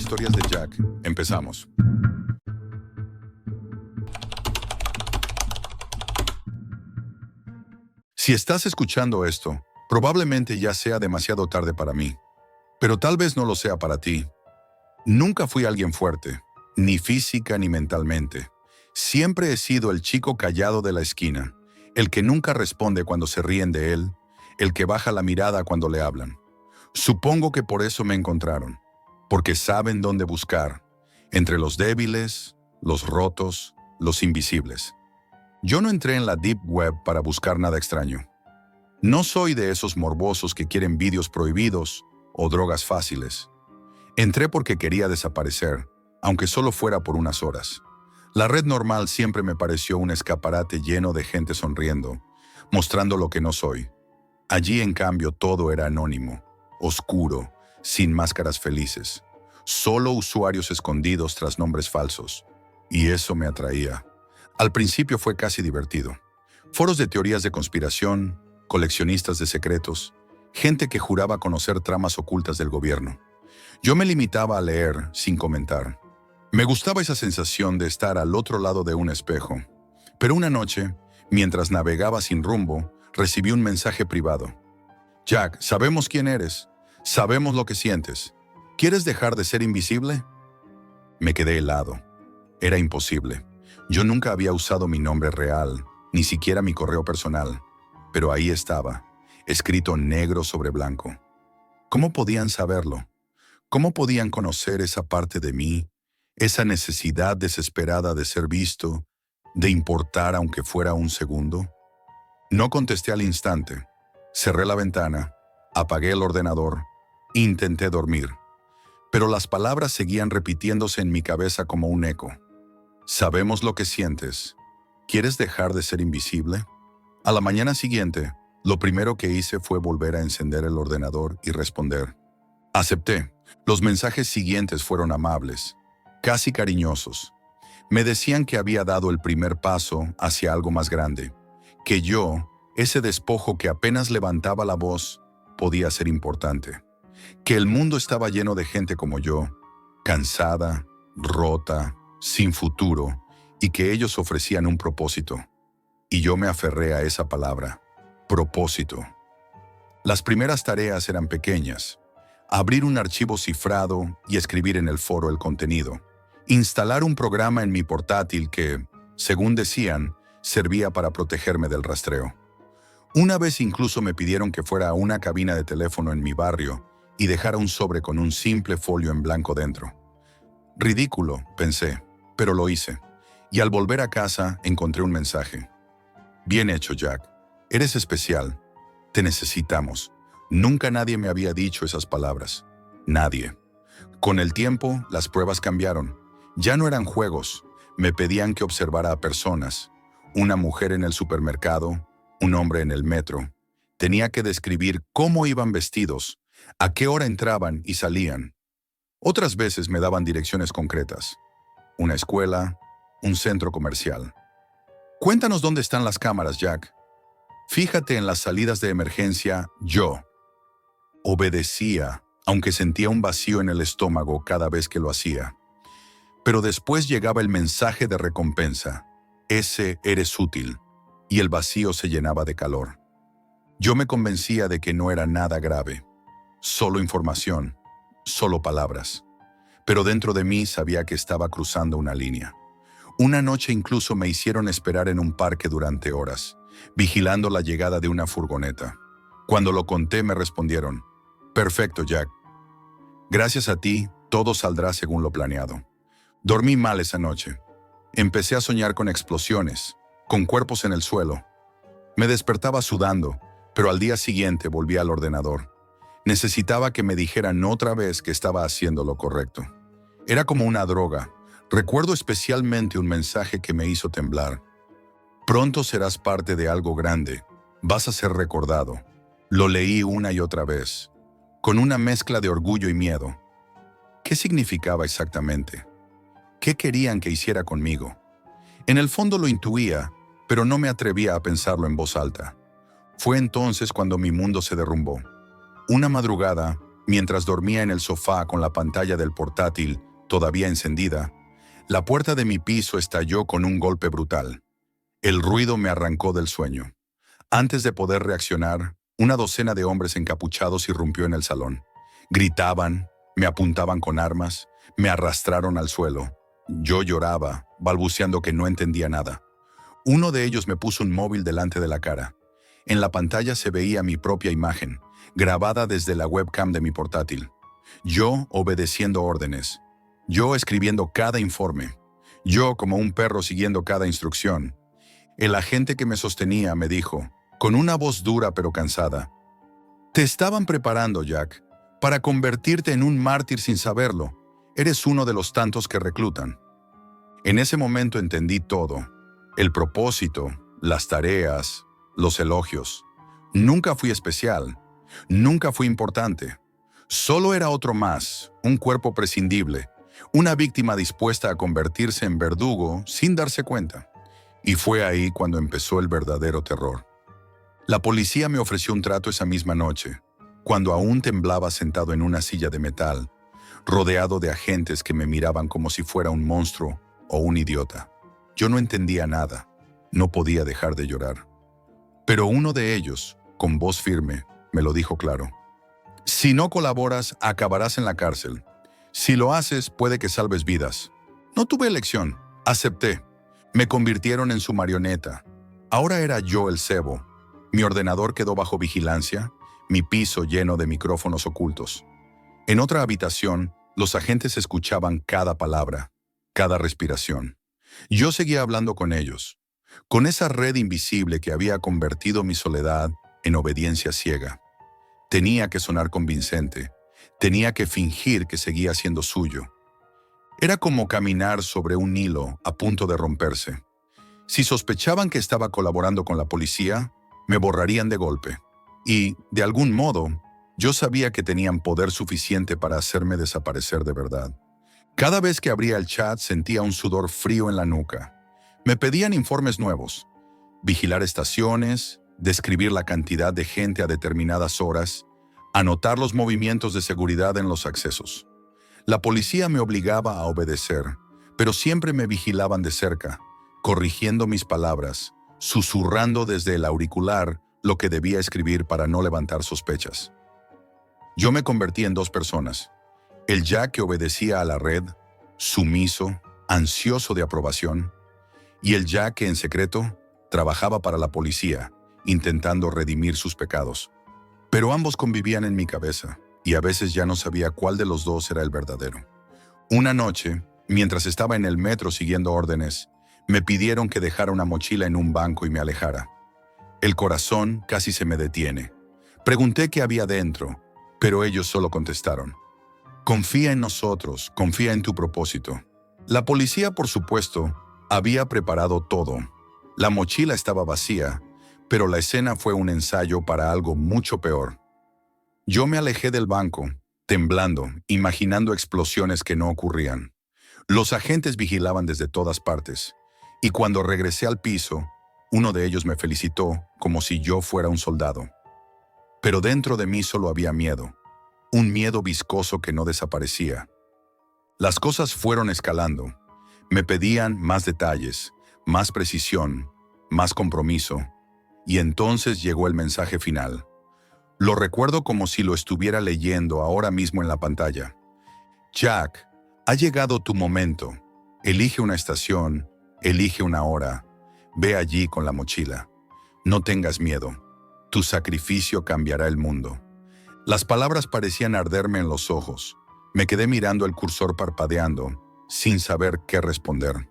historias de Jack. Empezamos. Si estás escuchando esto, probablemente ya sea demasiado tarde para mí, pero tal vez no lo sea para ti. Nunca fui alguien fuerte, ni física ni mentalmente. Siempre he sido el chico callado de la esquina, el que nunca responde cuando se ríen de él, el que baja la mirada cuando le hablan. Supongo que por eso me encontraron, porque saben dónde buscar, entre los débiles, los rotos, los invisibles. Yo no entré en la Deep Web para buscar nada extraño. No soy de esos morbosos que quieren vídeos prohibidos o drogas fáciles. Entré porque quería desaparecer, aunque solo fuera por unas horas. La red normal siempre me pareció un escaparate lleno de gente sonriendo, mostrando lo que no soy. Allí, en cambio, todo era anónimo, oscuro, sin máscaras felices. Solo usuarios escondidos tras nombres falsos. Y eso me atraía. Al principio fue casi divertido. Foros de teorías de conspiración, coleccionistas de secretos, gente que juraba conocer tramas ocultas del gobierno. Yo me limitaba a leer, sin comentar. Me gustaba esa sensación de estar al otro lado de un espejo. Pero una noche, mientras navegaba sin rumbo, recibí un mensaje privado. Jack, sabemos quién eres. Sabemos lo que sientes. ¿Quieres dejar de ser invisible? Me quedé helado. Era imposible. Yo nunca había usado mi nombre real, ni siquiera mi correo personal. Pero ahí estaba, escrito negro sobre blanco. ¿Cómo podían saberlo? ¿Cómo podían conocer esa parte de mí, esa necesidad desesperada de ser visto, de importar aunque fuera un segundo? No contesté al instante. Cerré la ventana, apagué el ordenador, intenté dormir. Pero las palabras seguían repitiéndose en mi cabeza como un eco. Sabemos lo que sientes. ¿Quieres dejar de ser invisible? A la mañana siguiente, lo primero que hice fue volver a encender el ordenador y responder. Acepté. Los mensajes siguientes fueron amables, casi cariñosos. Me decían que había dado el primer paso hacia algo más grande, que yo, ese despojo que apenas levantaba la voz, podía ser importante. Que el mundo estaba lleno de gente como yo, cansada, rota, sin futuro, y que ellos ofrecían un propósito. Y yo me aferré a esa palabra, propósito. Las primeras tareas eran pequeñas. Abrir un archivo cifrado y escribir en el foro el contenido. Instalar un programa en mi portátil que, según decían, servía para protegerme del rastreo. Una vez incluso me pidieron que fuera a una cabina de teléfono en mi barrio y dejara un sobre con un simple folio en blanco dentro. Ridículo, pensé, pero lo hice. Y al volver a casa encontré un mensaje. Bien hecho, Jack. Eres especial. Te necesitamos. Nunca nadie me había dicho esas palabras. Nadie. Con el tiempo, las pruebas cambiaron. Ya no eran juegos. Me pedían que observara a personas. Una mujer en el supermercado, un hombre en el metro. Tenía que describir cómo iban vestidos, a qué hora entraban y salían. Otras veces me daban direcciones concretas. Una escuela, un centro comercial. Cuéntanos dónde están las cámaras, Jack. Fíjate en las salidas de emergencia, yo. Obedecía, aunque sentía un vacío en el estómago cada vez que lo hacía. Pero después llegaba el mensaje de recompensa. Ese eres útil. Y el vacío se llenaba de calor. Yo me convencía de que no era nada grave. Solo información, solo palabras. Pero dentro de mí sabía que estaba cruzando una línea. Una noche incluso me hicieron esperar en un parque durante horas, vigilando la llegada de una furgoneta. Cuando lo conté me respondieron, perfecto, Jack. Gracias a ti, todo saldrá según lo planeado. Dormí mal esa noche. Empecé a soñar con explosiones, con cuerpos en el suelo. Me despertaba sudando, pero al día siguiente volví al ordenador. Necesitaba que me dijeran otra vez que estaba haciendo lo correcto. Era como una droga. Recuerdo especialmente un mensaje que me hizo temblar. Pronto serás parte de algo grande. Vas a ser recordado. Lo leí una y otra vez, con una mezcla de orgullo y miedo. ¿Qué significaba exactamente? ¿Qué querían que hiciera conmigo? En el fondo lo intuía, pero no me atrevía a pensarlo en voz alta. Fue entonces cuando mi mundo se derrumbó. Una madrugada, Mientras dormía en el sofá con la pantalla del portátil todavía encendida, la puerta de mi piso estalló con un golpe brutal. El ruido me arrancó del sueño. Antes de poder reaccionar, una docena de hombres encapuchados irrumpió en el salón. Gritaban, me apuntaban con armas, me arrastraron al suelo. Yo lloraba, balbuceando que no entendía nada. Uno de ellos me puso un móvil delante de la cara. En la pantalla se veía mi propia imagen, grabada desde la webcam de mi portátil. Yo obedeciendo órdenes. Yo escribiendo cada informe. Yo como un perro siguiendo cada instrucción. El agente que me sostenía me dijo, con una voz dura pero cansada, «Te estaban preparando, Jack, para convertirte en un mártir sin saberlo. Eres uno de los tantos que reclutan». En ese momento entendí todo. El propósito, las tareas, los elogios. Nunca fui especial. Nunca fui importante. Solo era otro más, un cuerpo prescindible, una víctima dispuesta a convertirse en verdugo sin darse cuenta. Y fue ahí cuando empezó el verdadero terror. La policía me ofreció un trato esa misma noche, cuando aún temblaba sentado en una silla de metal, rodeado de agentes que me miraban como si fuera un monstruo o un idiota. Yo no entendía nada, no podía dejar de llorar. Pero uno de ellos, con voz firme, me lo dijo claro. Si no colaboras, acabarás en la cárcel. Si lo haces, puede que salves vidas. No tuve elección, acepté. Me convirtieron en su marioneta. Ahora era yo el cebo. Mi ordenador quedó bajo vigilancia, mi piso lleno de micrófonos ocultos. En otra habitación, los agentes escuchaban cada palabra, cada respiración. Yo seguía hablando con ellos, con esa red invisible que había convertido mi soledad en obediencia ciega. Tenía que sonar convincente, tenía que fingir que seguía siendo suyo. Era como caminar sobre un hilo a punto de romperse. Si sospechaban que estaba colaborando con la policía, me borrarían de golpe. Y, de algún modo, yo sabía que tenían poder suficiente para hacerme desaparecer de verdad. Cada vez que abría el chat sentía un sudor frío en la nuca. Me pedían informes nuevos, vigilar estaciones, describir la cantidad de gente a determinadas horas, anotar los movimientos de seguridad en los accesos. La policía me obligaba a obedecer, pero siempre me vigilaban de cerca, corrigiendo mis palabras, susurrando desde el auricular lo que debía escribir para no levantar sospechas. Yo me convertí en dos personas. El Jack que obedecía a la red, sumiso, ansioso de aprobación, y el Jack que en secreto trabajaba para la policía, intentando redimir sus pecados. Pero ambos convivían en mi cabeza, y a veces ya no sabía cuál de los dos era el verdadero. Una noche, mientras estaba en el metro siguiendo órdenes, me pidieron que dejara una mochila en un banco y me alejara. El corazón casi se me detiene. Pregunté qué había dentro, pero ellos solo contestaron: «Confía en nosotros, confía en tu propósito». La policía, por supuesto, había preparado todo. La mochila estaba vacía, pero la escena fue un ensayo para algo mucho peor. Yo me alejé del banco, temblando, imaginando explosiones que no ocurrían. Los agentes vigilaban desde todas partes, y cuando regresé al piso, uno de ellos me felicitó como si yo fuera un soldado. Pero dentro de mí solo había miedo, un miedo viscoso que no desaparecía. Las cosas fueron escalando. Me pedían más detalles, más precisión, más compromiso, y entonces llegó el mensaje final. Lo recuerdo como si lo estuviera leyendo ahora mismo en la pantalla. «Jack, ha llegado tu momento. Elige una estación, elige una hora. Ve allí con la mochila. No tengas miedo. Tu sacrificio cambiará el mundo». Las palabras parecían arderme en los ojos. Me quedé mirando el cursor parpadeando, sin saber qué responder.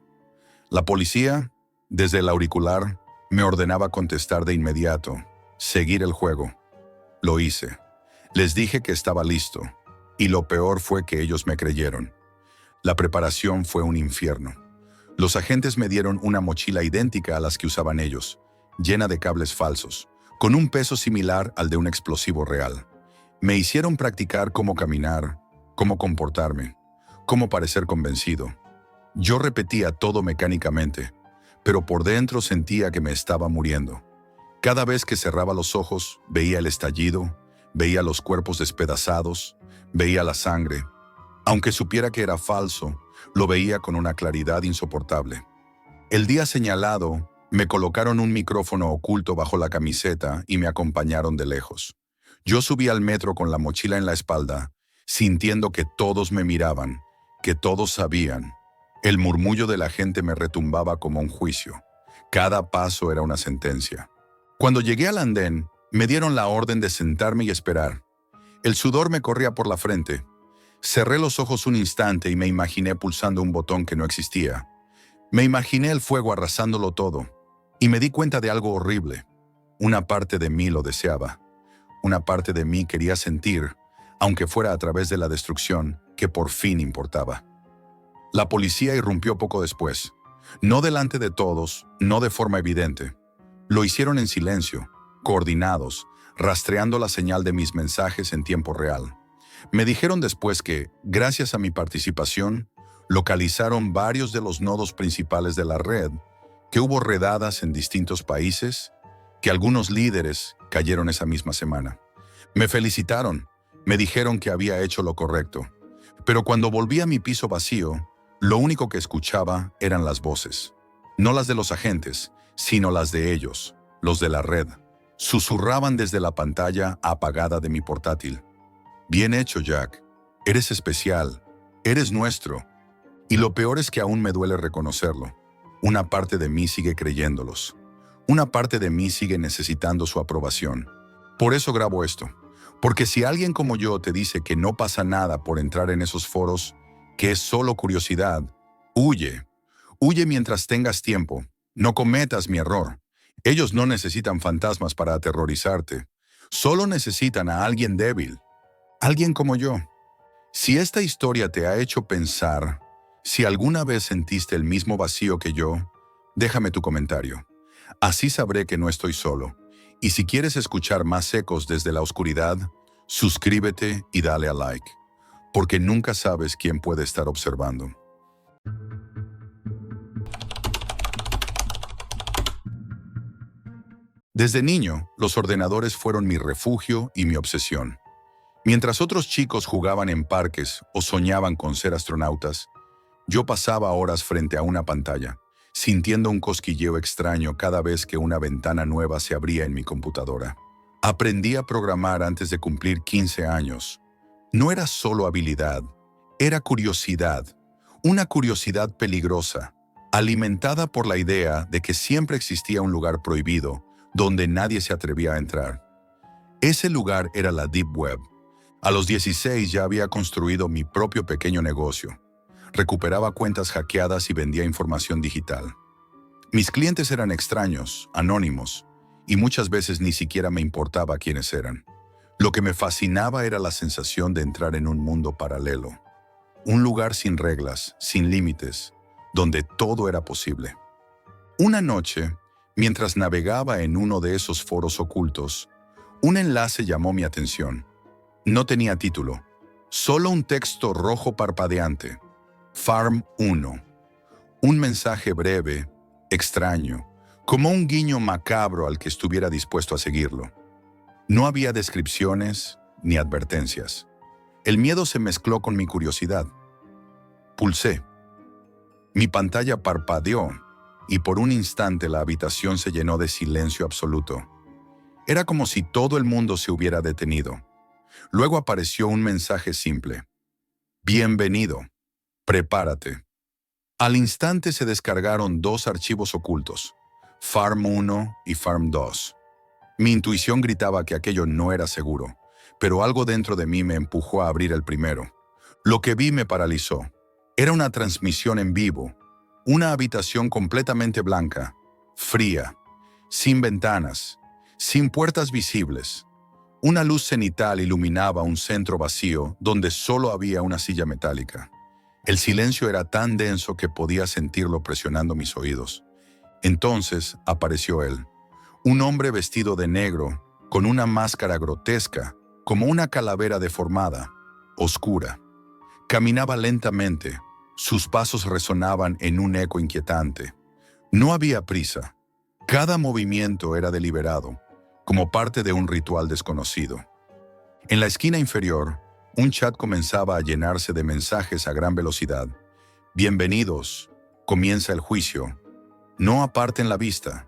La policía, desde el auricular, me ordenaba contestar de inmediato, seguir el juego. Lo hice. Les dije que estaba listo, y lo peor fue que ellos me creyeron. La preparación fue un infierno. Los agentes me dieron una mochila idéntica a las que usaban ellos, llena de cables falsos, con un peso similar al de un explosivo real. Me hicieron practicar cómo caminar, cómo comportarme, cómo parecer convencido. Yo repetía todo mecánicamente, pero por dentro sentía que me estaba muriendo. Cada vez que cerraba los ojos, veía el estallido, veía los cuerpos despedazados, Veía la sangre. Aunque supiera que era falso, lo veía con una claridad insoportable. El día señalado, me colocaron un micrófono oculto bajo la camiseta y me acompañaron de lejos. Yo subí al metro con la mochila en la espalda, sintiendo que todos me miraban, que todos sabían. El murmullo de la gente me retumbaba como un juicio. Cada paso era una sentencia. Cuando llegué al andén, me dieron la orden de sentarme y esperar. El sudor me corría por la frente. Cerré los ojos un instante y me imaginé pulsando un botón que no existía. Me imaginé el fuego arrasándolo todo. Y me di cuenta de algo horrible. Una parte de mí lo deseaba. Una parte de mí quería sentir, aunque fuera a través de la destrucción, que por fin importaba. La policía irrumpió poco después. No delante de todos, no de forma evidente. Lo hicieron en silencio, coordinados, rastreando la señal de mis mensajes en tiempo real. Me dijeron después que, gracias a mi participación, localizaron varios de los nodos principales de la red, que hubo redadas en distintos países, que algunos líderes cayeron esa misma semana. Me felicitaron, me dijeron que había hecho lo correcto, pero cuando volví a mi piso vacío, lo único que escuchaba eran las voces. No las de los agentes, sino las de ellos, los de la red. Susurraban desde la pantalla apagada de mi portátil. Bien hecho, Jack. Eres especial. Eres nuestro. Y lo peor es que aún me duele reconocerlo. Una parte de mí sigue creyéndolos. Una parte de mí sigue necesitando su aprobación. Por eso grabo esto. Porque si alguien como yo te dice que no pasa nada por entrar en esos foros, que es solo curiosidad, huye. Huye mientras tengas tiempo. No cometas mi error. Ellos no necesitan fantasmas para aterrorizarte. Solo necesitan a alguien débil. Alguien como yo. Si esta historia te ha hecho pensar, si alguna vez sentiste el mismo vacío que yo, déjame tu comentario. Así sabré que no estoy solo. Y si quieres escuchar más ecos desde la oscuridad, suscríbete y dale a like, porque nunca sabes quién puede estar observando. Desde niño, los ordenadores fueron mi refugio y mi obsesión. Mientras otros chicos jugaban en parques o soñaban con ser astronautas, yo pasaba horas frente a una pantalla, sintiendo un cosquilleo extraño cada vez que una ventana nueva se abría en mi computadora. Aprendí a programar antes de cumplir 15 años. No era solo habilidad, era curiosidad, una curiosidad peligrosa, alimentada por la idea de que siempre existía un lugar prohibido donde nadie se atrevía a entrar. Ese lugar era la Deep Web. A los 16 ya había construido mi propio pequeño negocio. Recuperaba cuentas hackeadas y vendía información digital. Mis clientes eran extraños, anónimos, y muchas veces ni siquiera me importaba quiénes eran. Lo que me fascinaba era la sensación de entrar en un mundo paralelo. Un lugar sin reglas, sin límites, donde todo era posible. Una noche, mientras navegaba en uno de esos foros ocultos, un enlace llamó mi atención. No tenía título, solo un texto rojo parpadeante. Farm 1. Un mensaje breve, extraño, como un guiño macabro al que estuviera dispuesto a seguirlo. No había descripciones ni advertencias. El miedo se mezcló con mi curiosidad. Pulsé. Mi pantalla parpadeó y por un instante la habitación se llenó de silencio absoluto. Era como si todo el mundo se hubiera detenido. Luego apareció un mensaje simple. Bienvenido. Prepárate. Al instante se descargaron dos archivos ocultos, Farm 1 y Farm 2. Mi intuición gritaba que aquello no era seguro, pero algo dentro de mí me empujó a abrir el primero. Lo que vi me paralizó. Era una transmisión en vivo, una habitación completamente blanca, fría, sin ventanas, sin puertas visibles. Una luz cenital iluminaba un centro vacío donde solo había una silla metálica. El silencio era tan denso que podía sentirlo presionando mis oídos. Entonces apareció él, un hombre vestido de negro, con una máscara grotesca, como una calavera deformada, oscura. Caminaba lentamente, sus pasos resonaban en un eco inquietante. No había prisa. Cada movimiento era deliberado, como parte de un ritual desconocido. En la esquina inferior, Un chat comenzaba a llenarse de mensajes a gran velocidad. Bienvenidos. Comienza el juicio. No aparten la vista.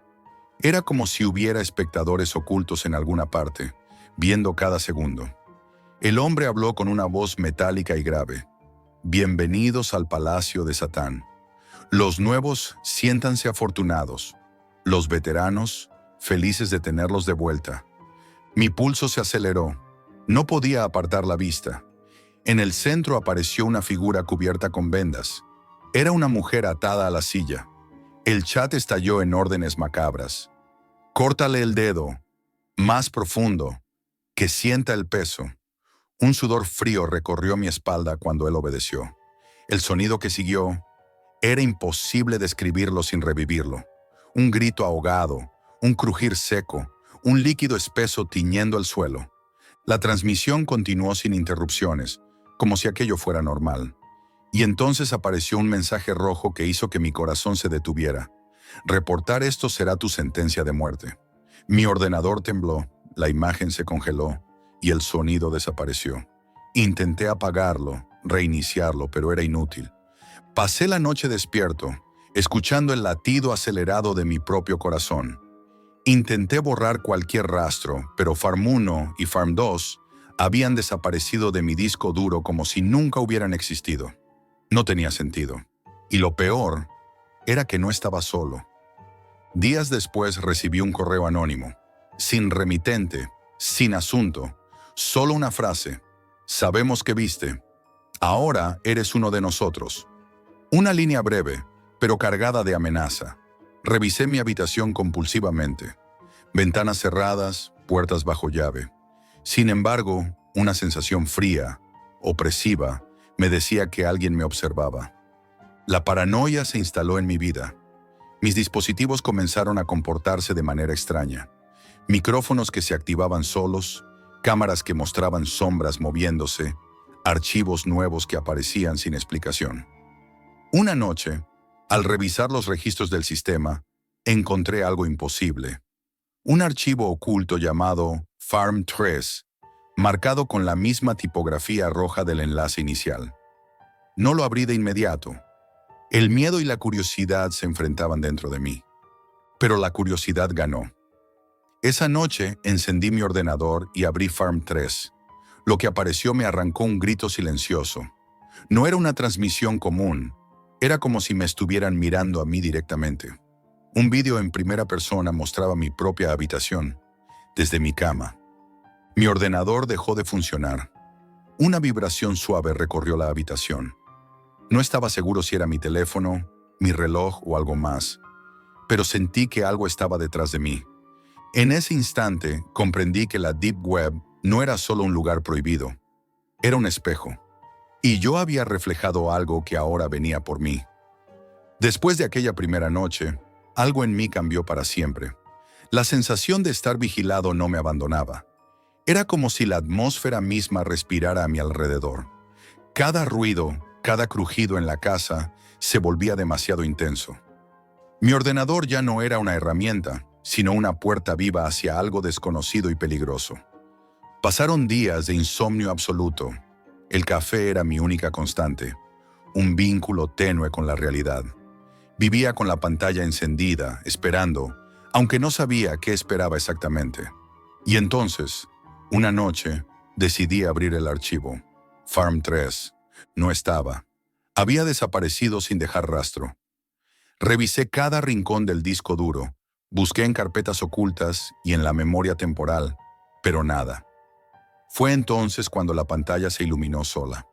Era como si hubiera espectadores ocultos en alguna parte, viendo cada segundo. El hombre habló con una voz metálica y grave. Bienvenidos al palacio de Satán. Los nuevos, siéntanse afortunados. Los veteranos, felices de tenerlos de vuelta. Mi pulso se aceleró. No podía apartar la vista. En el centro apareció una figura cubierta con vendas. Era una mujer atada a la silla. El chat estalló en órdenes macabras. Córtale el dedo. Más profundo. Que sienta el peso. Un sudor frío recorrió mi espalda cuando él obedeció. El sonido que siguió, era imposible describirlo sin revivirlo. Un grito ahogado, un crujir seco, un líquido espeso tiñendo el suelo. La transmisión continuó sin interrupciones, como si aquello fuera normal. Y entonces apareció un mensaje rojo que hizo que mi corazón se detuviera. Reportar esto será tu sentencia de muerte. Mi ordenador tembló, la imagen se congeló y el sonido desapareció. Intenté apagarlo, reiniciarlo, pero era inútil. Pasé la noche despierto, escuchando el latido acelerado de mi propio corazón. Intenté borrar cualquier rastro, pero Farm 1 y Farm 2 habían desaparecido de mi disco duro como si nunca hubieran existido. No tenía sentido. Y lo peor era que no estaba solo. Días después recibí un correo anónimo, sin remitente, sin asunto, solo una frase. Sabemos que viste. Ahora eres uno de nosotros. Una línea breve, pero cargada de amenaza. Revisé mi habitación compulsivamente. Ventanas cerradas, puertas bajo llave. Sin embargo, una sensación fría, opresiva, me decía que alguien me observaba. La paranoia se instaló en mi vida. Mis dispositivos comenzaron a comportarse de manera extraña. Micrófonos que se activaban solos, cámaras que mostraban sombras moviéndose, archivos nuevos que aparecían sin explicación. Una noche, al revisar los registros del sistema, encontré algo imposible. Un archivo oculto llamado Farm 3, marcado con la misma tipografía roja del enlace inicial. No lo abrí de inmediato. El miedo y la curiosidad se enfrentaban dentro de mí. Pero la curiosidad ganó. Esa noche encendí mi ordenador y abrí Farm 3. Lo que apareció me arrancó un grito silencioso. No era una transmisión común. Era como si me estuvieran mirando a mí directamente. Un vídeo en primera persona mostraba mi propia habitación, desde mi cama. Mi ordenador dejó de funcionar. Una vibración suave recorrió la habitación. No estaba seguro si era mi teléfono, mi reloj o algo más, pero sentí que algo estaba detrás de mí. En ese instante comprendí que la Deep Web no era solo un lugar prohibido, era un espejo. Y yo había reflejado algo que ahora venía por mí. Después de aquella primera noche, algo en mí cambió para siempre. La sensación de estar vigilado no me abandonaba. Era como si la atmósfera misma respirara a mi alrededor. Cada ruido, cada crujido en la casa se volvía demasiado intenso. Mi ordenador ya no era una herramienta, sino una puerta viva hacia algo desconocido y peligroso. Pasaron días de insomnio absoluto. El café era mi única constante, un vínculo tenue con la realidad. Vivía con la pantalla encendida, esperando, aunque no sabía qué esperaba exactamente. Y entonces, una noche, decidí abrir el archivo. Farm 3. No estaba. Había desaparecido sin dejar rastro. Revisé cada rincón del disco duro, busqué en carpetas ocultas y en la memoria temporal, pero nada. Fue entonces cuando la pantalla se iluminó sola.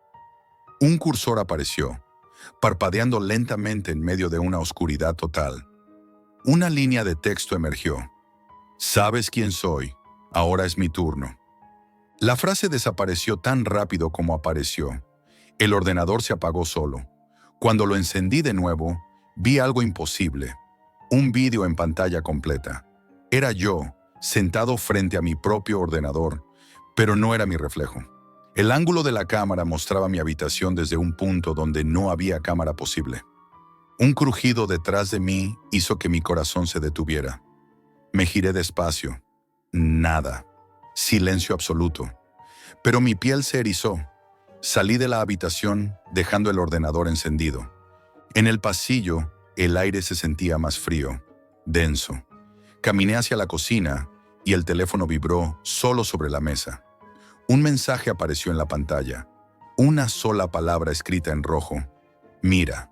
Un cursor apareció, parpadeando lentamente en medio de una oscuridad total. Una línea de texto emergió. Sabes quién soy, ahora es mi turno. La frase desapareció tan rápido como apareció. El ordenador se apagó solo. Cuando lo encendí de nuevo, vi algo imposible. Un vídeo en pantalla completa. Era yo, sentado frente a mi propio ordenador, pero no era mi reflejo. El ángulo de la cámara mostraba mi habitación desde un punto donde no había cámara posible. Un crujido detrás de mí hizo que mi corazón se detuviera. Me giré despacio. Nada. Silencio absoluto. Pero mi piel se erizó. Salí de la habitación dejando el ordenador encendido. En el pasillo, el aire se sentía más frío, denso. Caminé hacia la cocina y el teléfono vibró solo sobre la mesa. Un mensaje apareció en la pantalla. Una sola palabra escrita en rojo. Mira.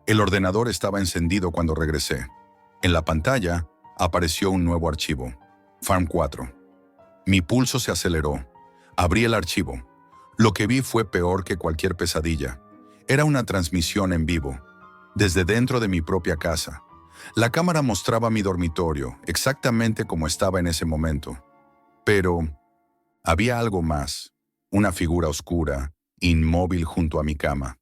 El ordenador estaba encendido cuando regresé. En la pantalla apareció un nuevo archivo. Farm 4. Mi pulso se aceleró. Abrí el archivo. Lo que vi fue peor que cualquier pesadilla. Era una transmisión en vivo, desde dentro de mi propia casa. La cámara mostraba mi dormitorio, exactamente como estaba en ese momento. Pero había algo más. Una figura oscura, inmóvil junto a mi cama.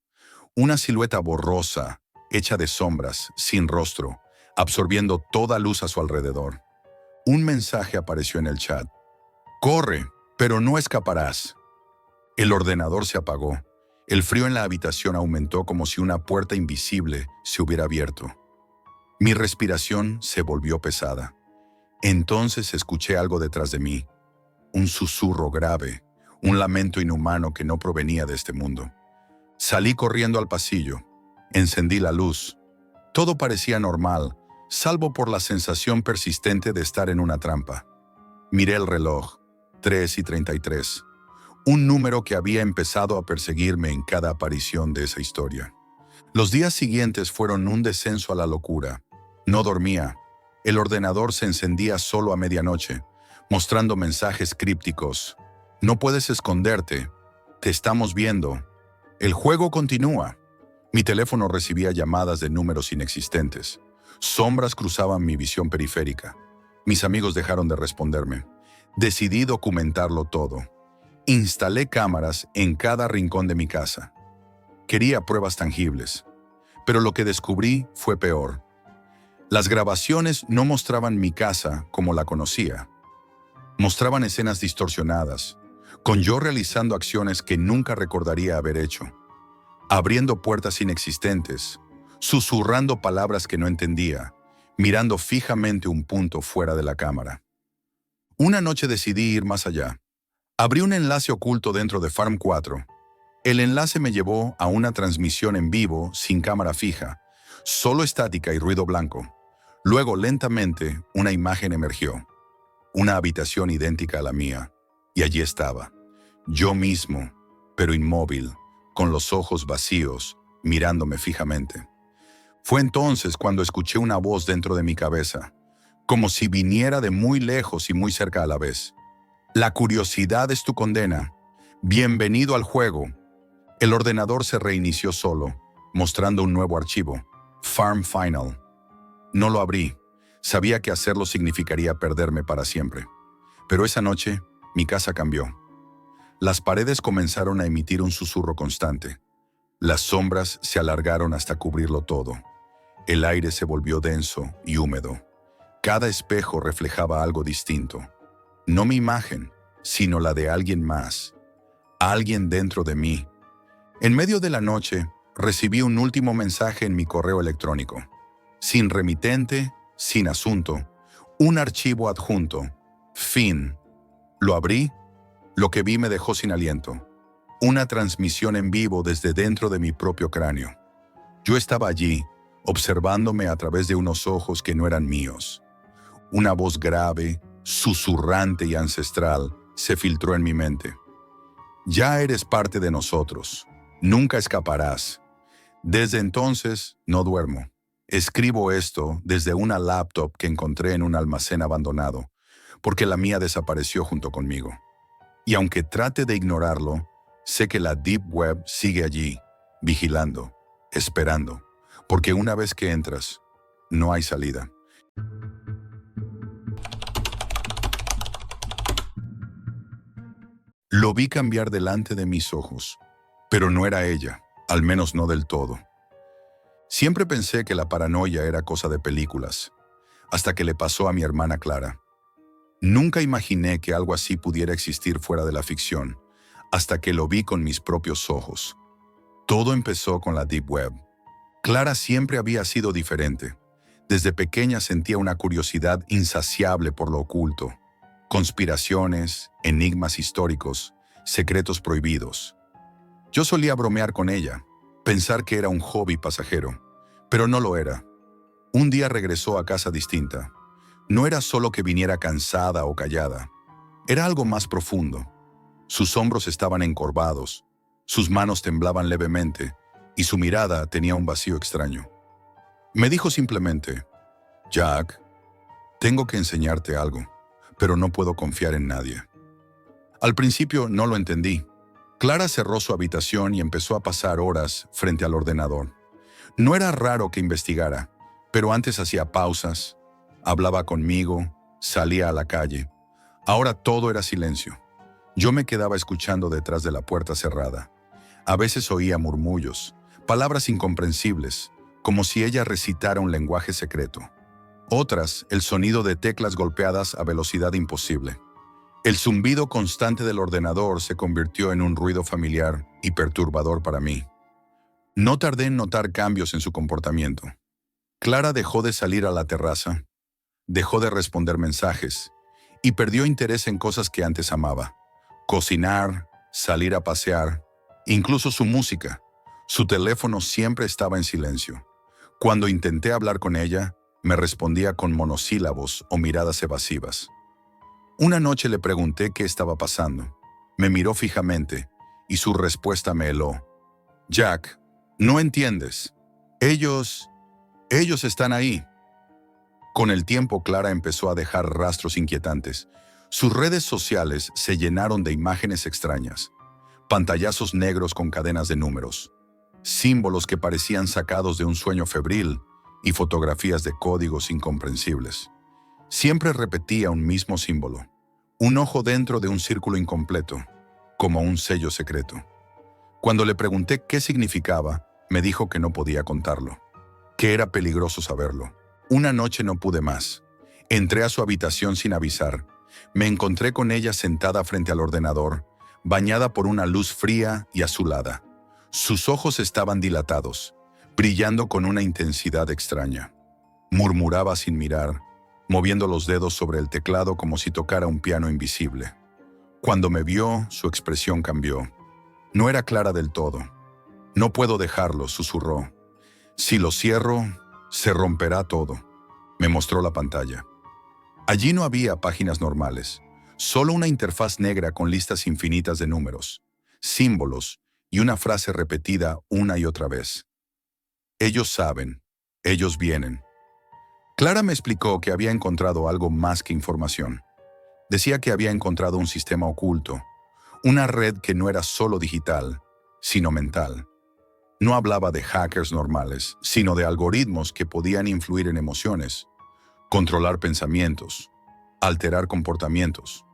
Una silueta borrosa, hecha de sombras, sin rostro, absorbiendo toda luz a su alrededor. Un mensaje apareció en el chat. «Corre, pero no escaparás». El ordenador se apagó. El frío en la habitación aumentó como si una puerta invisible se hubiera abierto. Mi respiración se volvió pesada. Entonces escuché algo detrás de mí. Un susurro grave, un lamento inhumano que no provenía de este mundo. Salí corriendo al pasillo. Encendí la luz. Todo parecía normal, salvo por la sensación persistente de estar en una trampa. Miré el reloj. 3:33. Un número que había empezado a perseguirme en cada aparición de esa historia. Los días siguientes fueron un descenso a la locura. No dormía. El ordenador se encendía solo a medianoche, mostrando mensajes crípticos. «No puedes esconderte. Te estamos viendo. El juego continúa». Mi teléfono recibía llamadas de números inexistentes. Sombras cruzaban mi visión periférica. Mis amigos dejaron de responderme. Decidí documentarlo todo. Instalé cámaras en cada rincón de mi casa. Quería pruebas tangibles, pero lo que descubrí fue peor. Las grabaciones no mostraban mi casa como la conocía. Mostraban escenas distorsionadas, con yo realizando acciones que nunca recordaría haber hecho, abriendo puertas inexistentes, susurrando palabras que no entendía, mirando fijamente un punto fuera de la cámara. Una noche decidí ir más allá. Abrí un enlace oculto dentro de Farm 4. El enlace me llevó a una transmisión en vivo sin cámara fija, solo estática y ruido blanco. Luego, lentamente, una imagen emergió. Una habitación idéntica a la mía. Y allí estaba. Yo mismo, pero inmóvil, con los ojos vacíos, mirándome fijamente. Fue entonces cuando escuché una voz dentro de mi cabeza, como si viniera de muy lejos y muy cerca a la vez. «La curiosidad es tu condena. Bienvenido al juego». El ordenador se reinició solo, mostrando un nuevo archivo, Farm Final. No lo abrí. Sabía que hacerlo significaría perderme para siempre. Pero esa noche, mi casa cambió. Las paredes comenzaron a emitir un susurro constante. Las sombras se alargaron hasta cubrirlo todo. El aire se volvió denso y húmedo. Cada espejo reflejaba algo distinto. No mi imagen, sino la de alguien más. Alguien dentro de mí. En medio de la noche, recibí un último mensaje en mi correo electrónico. Sin remitente, sin asunto. Un archivo adjunto. Fin. Lo abrí. Lo que vi me dejó sin aliento. Una transmisión en vivo desde dentro de mi propio cráneo. Yo estaba allí, observándome a través de unos ojos que no eran míos. Una voz grave, susurrante y ancestral se filtró en mi mente. «Ya eres parte de nosotros. Nunca escaparás». Desde entonces no duermo. Escribo esto desde una laptop que encontré en un almacén abandonado, porque la mía desapareció junto conmigo. Y aunque trate de ignorarlo, sé que la Deep Web sigue allí, vigilando, esperando, porque una vez que entras, no hay salida. Lo vi cambiar delante de mis ojos, pero no era ella, al menos no del todo. Siempre pensé que la paranoia era cosa de películas, hasta que le pasó a mi hermana Clara. Nunca imaginé que algo así pudiera existir fuera de la ficción, hasta que lo vi con mis propios ojos. Todo empezó con la Deep Web. Clara siempre había sido diferente. Desde pequeña sentía una curiosidad insaciable por lo oculto. Conspiraciones, enigmas históricos, secretos prohibidos. Yo solía bromear con ella, pensar que era un hobby pasajero, pero no lo era. Un día regresó a casa distinta. No era solo que viniera cansada o callada, era algo más profundo. Sus hombros estaban encorvados, sus manos temblaban levemente y su mirada tenía un vacío extraño. Me dijo simplemente, Jack, tengo que enseñarte algo, pero no puedo confiar en nadie. Al principio no lo entendí. Clara cerró su habitación y empezó a pasar horas frente al ordenador. No era raro que investigara, pero antes hacía pausas, hablaba conmigo, salía a la calle. Ahora todo era silencio. Yo me quedaba escuchando detrás de la puerta cerrada. A veces oía murmullos, palabras incomprensibles, como si ella recitara un lenguaje secreto. Otras, el sonido de teclas golpeadas a velocidad imposible. El zumbido constante del ordenador se convirtió en un ruido familiar y perturbador para mí. No tardé en notar cambios en su comportamiento. Clara dejó de salir a la terraza, dejó de responder mensajes y perdió interés en cosas que antes amaba. Cocinar, salir a pasear, incluso su música. Su teléfono siempre estaba en silencio. Cuando intenté hablar con ella, me respondía con monosílabos o miradas evasivas. Una noche le pregunté qué estaba pasando. Me miró fijamente y su respuesta me heló. Jack, no entiendes. Ellos están ahí. Con el tiempo, Clara empezó a dejar rastros inquietantes. Sus redes sociales se llenaron de imágenes extrañas. Pantallazos negros con cadenas de números, símbolos que parecían sacados de un sueño febril y fotografías de códigos incomprensibles. Siempre repetía un mismo símbolo, un ojo dentro de un círculo incompleto, como un sello secreto. Cuando le pregunté qué significaba, me dijo que no podía contarlo, que era peligroso saberlo. Una noche no pude más. Entré a su habitación sin avisar. Me encontré con ella sentada frente al ordenador, bañada por una luz fría y azulada. Sus ojos estaban dilatados, brillando con una intensidad extraña. Murmuraba sin mirar, moviendo los dedos sobre el teclado como si tocara un piano invisible. Cuando me vio, su expresión cambió. No era clara del todo. No puedo dejarlo, susurró. Si lo cierro, se romperá todo. Me mostró la pantalla. Allí no había páginas normales, solo una interfaz negra con listas infinitas de números, símbolos y una frase repetida una y otra vez. Ellos saben, ellos vienen. Clara me explicó que había encontrado algo más que información. Decía que había encontrado un sistema oculto, una red que no era solo digital, sino mental. No hablaba de hackers normales, sino de algoritmos que podían influir en emociones, controlar pensamientos, alterar comportamientos.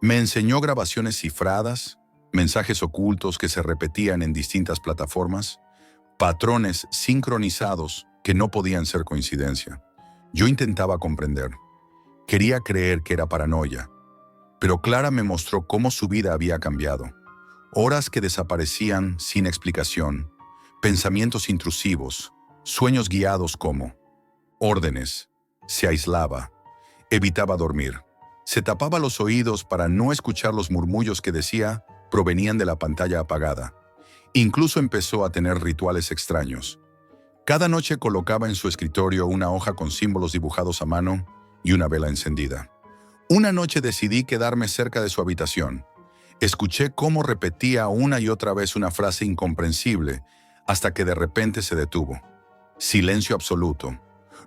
Me enseñó grabaciones cifradas, mensajes ocultos que se repetían en distintas plataformas, patrones sincronizados que no podían ser coincidencia. Yo intentaba comprender. Quería creer que era paranoia, pero Clara me mostró cómo su vida había cambiado. Horas que desaparecían sin explicación, pensamientos intrusivos, sueños guiados como órdenes. Se aislaba, evitaba dormir, se tapaba los oídos para no escuchar los murmullos que decía provenían de la pantalla apagada. Incluso empezó a tener rituales extraños. Cada noche colocaba en su escritorio una hoja con símbolos dibujados a mano y una vela encendida. Una noche decidí quedarme cerca de su habitación. Escuché cómo repetía una y otra vez una frase incomprensible hasta que de repente se detuvo. Silencio absoluto.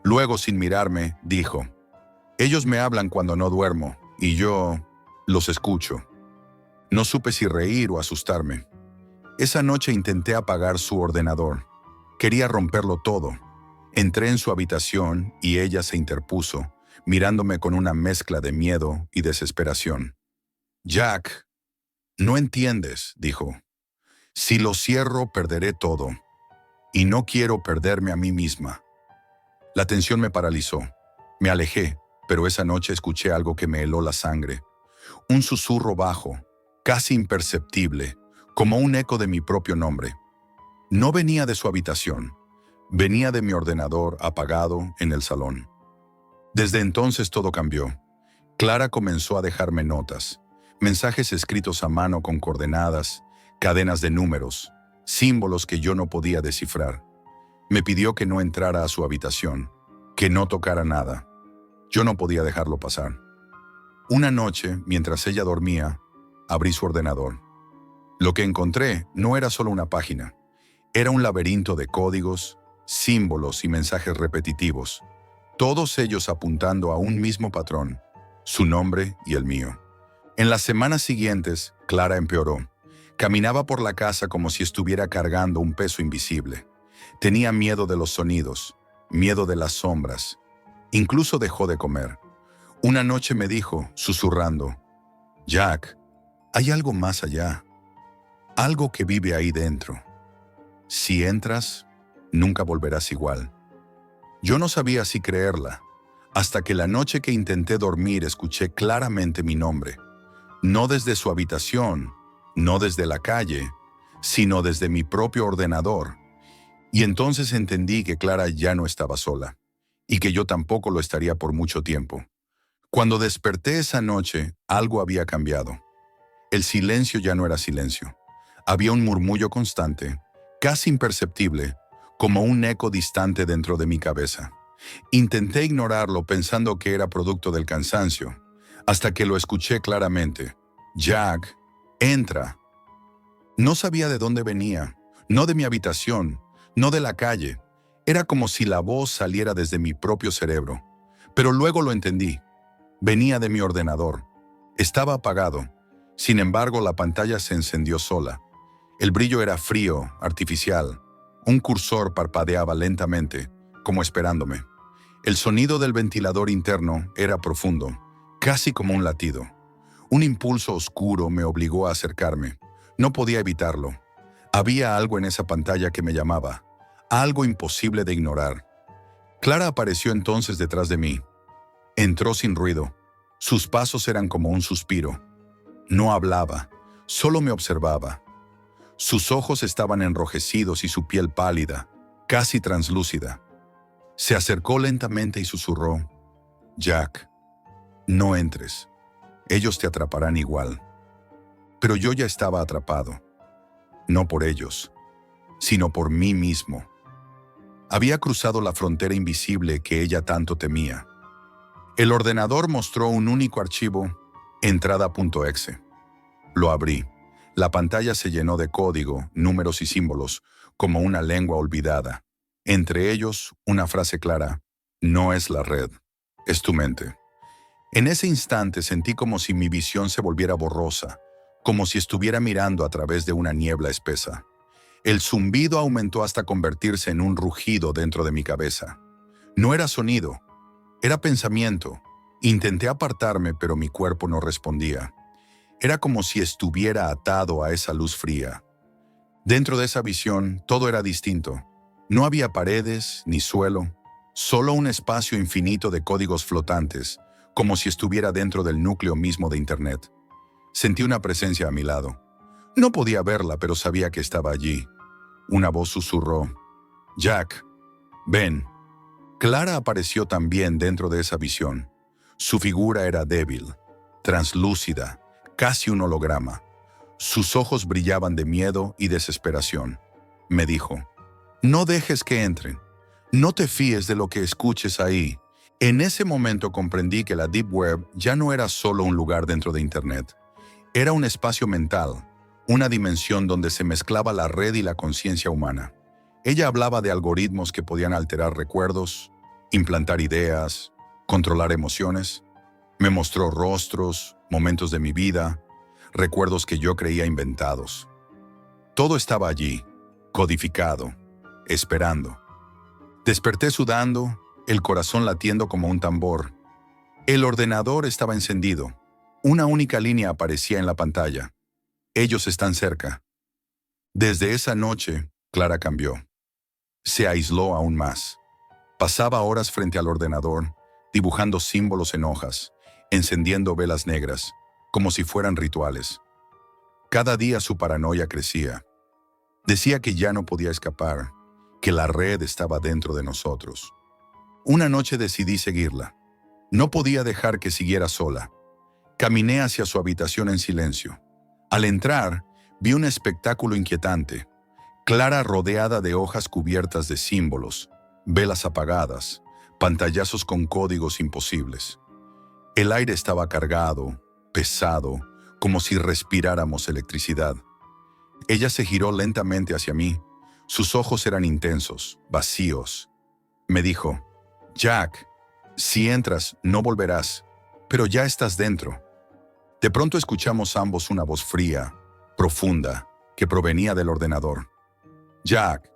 Luego, sin mirarme, dijo, ellos me hablan cuando no duermo y yo los escucho. No supe si reír o asustarme. Esa noche intenté apagar su ordenador. Quería romperlo todo. Entré en su habitación y ella se interpuso, mirándome con una mezcla de miedo y desesperación. Jack, no entiendes, dijo. Si lo cierro, perderé todo. Y no quiero perderme a mí misma. La tensión me paralizó. Me alejé, pero esa noche escuché algo que me heló la sangre. Un susurro bajo, casi imperceptible, como un eco de mi propio nombre. No venía de su habitación, venía de mi ordenador apagado en el salón. Desde entonces todo cambió. Clara comenzó a dejarme notas, mensajes escritos a mano con coordenadas, cadenas de números, símbolos que yo no podía descifrar. Me pidió que no entrara a su habitación, que no tocara nada. Yo no podía dejarlo pasar. Una noche, mientras ella dormía, abrí su ordenador. Lo que encontré no era solo una página, era un laberinto de códigos, símbolos y mensajes repetitivos, todos ellos apuntando a un mismo patrón, su nombre y el mío. En las semanas siguientes, Clara empeoró. Caminaba por la casa como si estuviera cargando un peso invisible. Tenía miedo de los sonidos, miedo de las sombras. Incluso dejó de comer. Una noche me dijo, susurrando, «Jack, hay algo más allá, algo que vive ahí dentro. Si entras, nunca volverás igual». Yo no sabía si creerla, hasta que la noche que intenté dormir escuché claramente mi nombre. No desde su habitación, no desde la calle, sino desde mi propio ordenador. Y entonces entendí que Clara ya no estaba sola, y que yo tampoco lo estaría por mucho tiempo. Cuando desperté esa noche, algo había cambiado. El silencio ya no era silencio. Había un murmullo constante, casi imperceptible, como un eco distante dentro de mi cabeza. Intenté ignorarlo pensando que era producto del cansancio, hasta que lo escuché claramente. «Jack, entra». No sabía de dónde venía, no de mi habitación, no de la calle. Era como si la voz saliera desde mi propio cerebro. Pero luego lo entendí. Venía de mi ordenador. Estaba apagado. Sin embargo, la pantalla se encendió sola. El brillo era frío, artificial. Un cursor parpadeaba lentamente, como esperándome. El sonido del ventilador interno era profundo, casi como un latido. Un impulso oscuro me obligó a acercarme. No podía evitarlo. Había algo en esa pantalla que me llamaba, algo imposible de ignorar. Clara apareció entonces detrás de mí. Entró sin ruido. Sus pasos eran como un suspiro. No hablaba, solo me observaba. Sus ojos estaban enrojecidos y su piel pálida, casi translúcida. Se acercó lentamente y susurró, «Jack, no entres. Ellos te atraparán igual». Pero yo ya estaba atrapado. No por ellos, sino por mí mismo. Había cruzado la frontera invisible que ella tanto temía. El ordenador mostró un único archivo, entrada.exe. Lo abrí. La pantalla se llenó de código, números y símbolos, como una lengua olvidada. Entre ellos, una frase clara, «No es la red, es tu mente». En ese instante sentí como si mi visión se volviera borrosa, como si estuviera mirando a través de una niebla espesa. El zumbido aumentó hasta convertirse en un rugido dentro de mi cabeza. No era sonido, era pensamiento. Intenté apartarme, pero mi cuerpo no respondía. Era como si estuviera atado a esa luz fría. Dentro de esa visión, todo era distinto. No había paredes ni suelo, solo un espacio infinito de códigos flotantes, como si estuviera dentro del núcleo mismo de Internet. Sentí una presencia a mi lado. No podía verla, pero sabía que estaba allí. Una voz susurró, «Jack, ven». Clara apareció también dentro de esa visión. Su figura era débil, translúcida, casi un holograma. Sus ojos brillaban de miedo y desesperación. Me dijo, «No dejes que entren. No te fíes de lo que escuches ahí». En ese momento comprendí que la Deep Web ya no era solo un lugar dentro de Internet. Era un espacio mental, una dimensión donde se mezclaba la red y la conciencia humana. Ella hablaba de algoritmos que podían alterar recuerdos, implantar ideas, controlar emociones. Me mostró rostros, momentos de mi vida, recuerdos que yo creía inventados. Todo estaba allí, codificado, esperando. Desperté sudando, el corazón latiendo como un tambor. El ordenador estaba encendido. Una única línea aparecía en la pantalla. Ellos están cerca. Desde esa noche, Clara cambió. Se aisló aún más. Pasaba horas frente al ordenador, dibujando símbolos en hojas, encendiendo velas negras, como si fueran rituales. Cada día su paranoia crecía. Decía que ya no podía escapar, que la red estaba dentro de nosotros. Una noche decidí seguirla. No podía dejar que siguiera sola. Caminé hacia su habitación en silencio. Al entrar, vi un espectáculo inquietante. Clara rodeada de hojas cubiertas de símbolos, velas apagadas, pantallazos con códigos imposibles. El aire estaba cargado, pesado, como si respiráramos electricidad. Ella se giró lentamente hacia mí. Sus ojos eran intensos, vacíos. Me dijo, Jack, si entras, no volverás, pero ya estás dentro. De pronto escuchamos ambos una voz fría, profunda, que provenía del ordenador. Jack,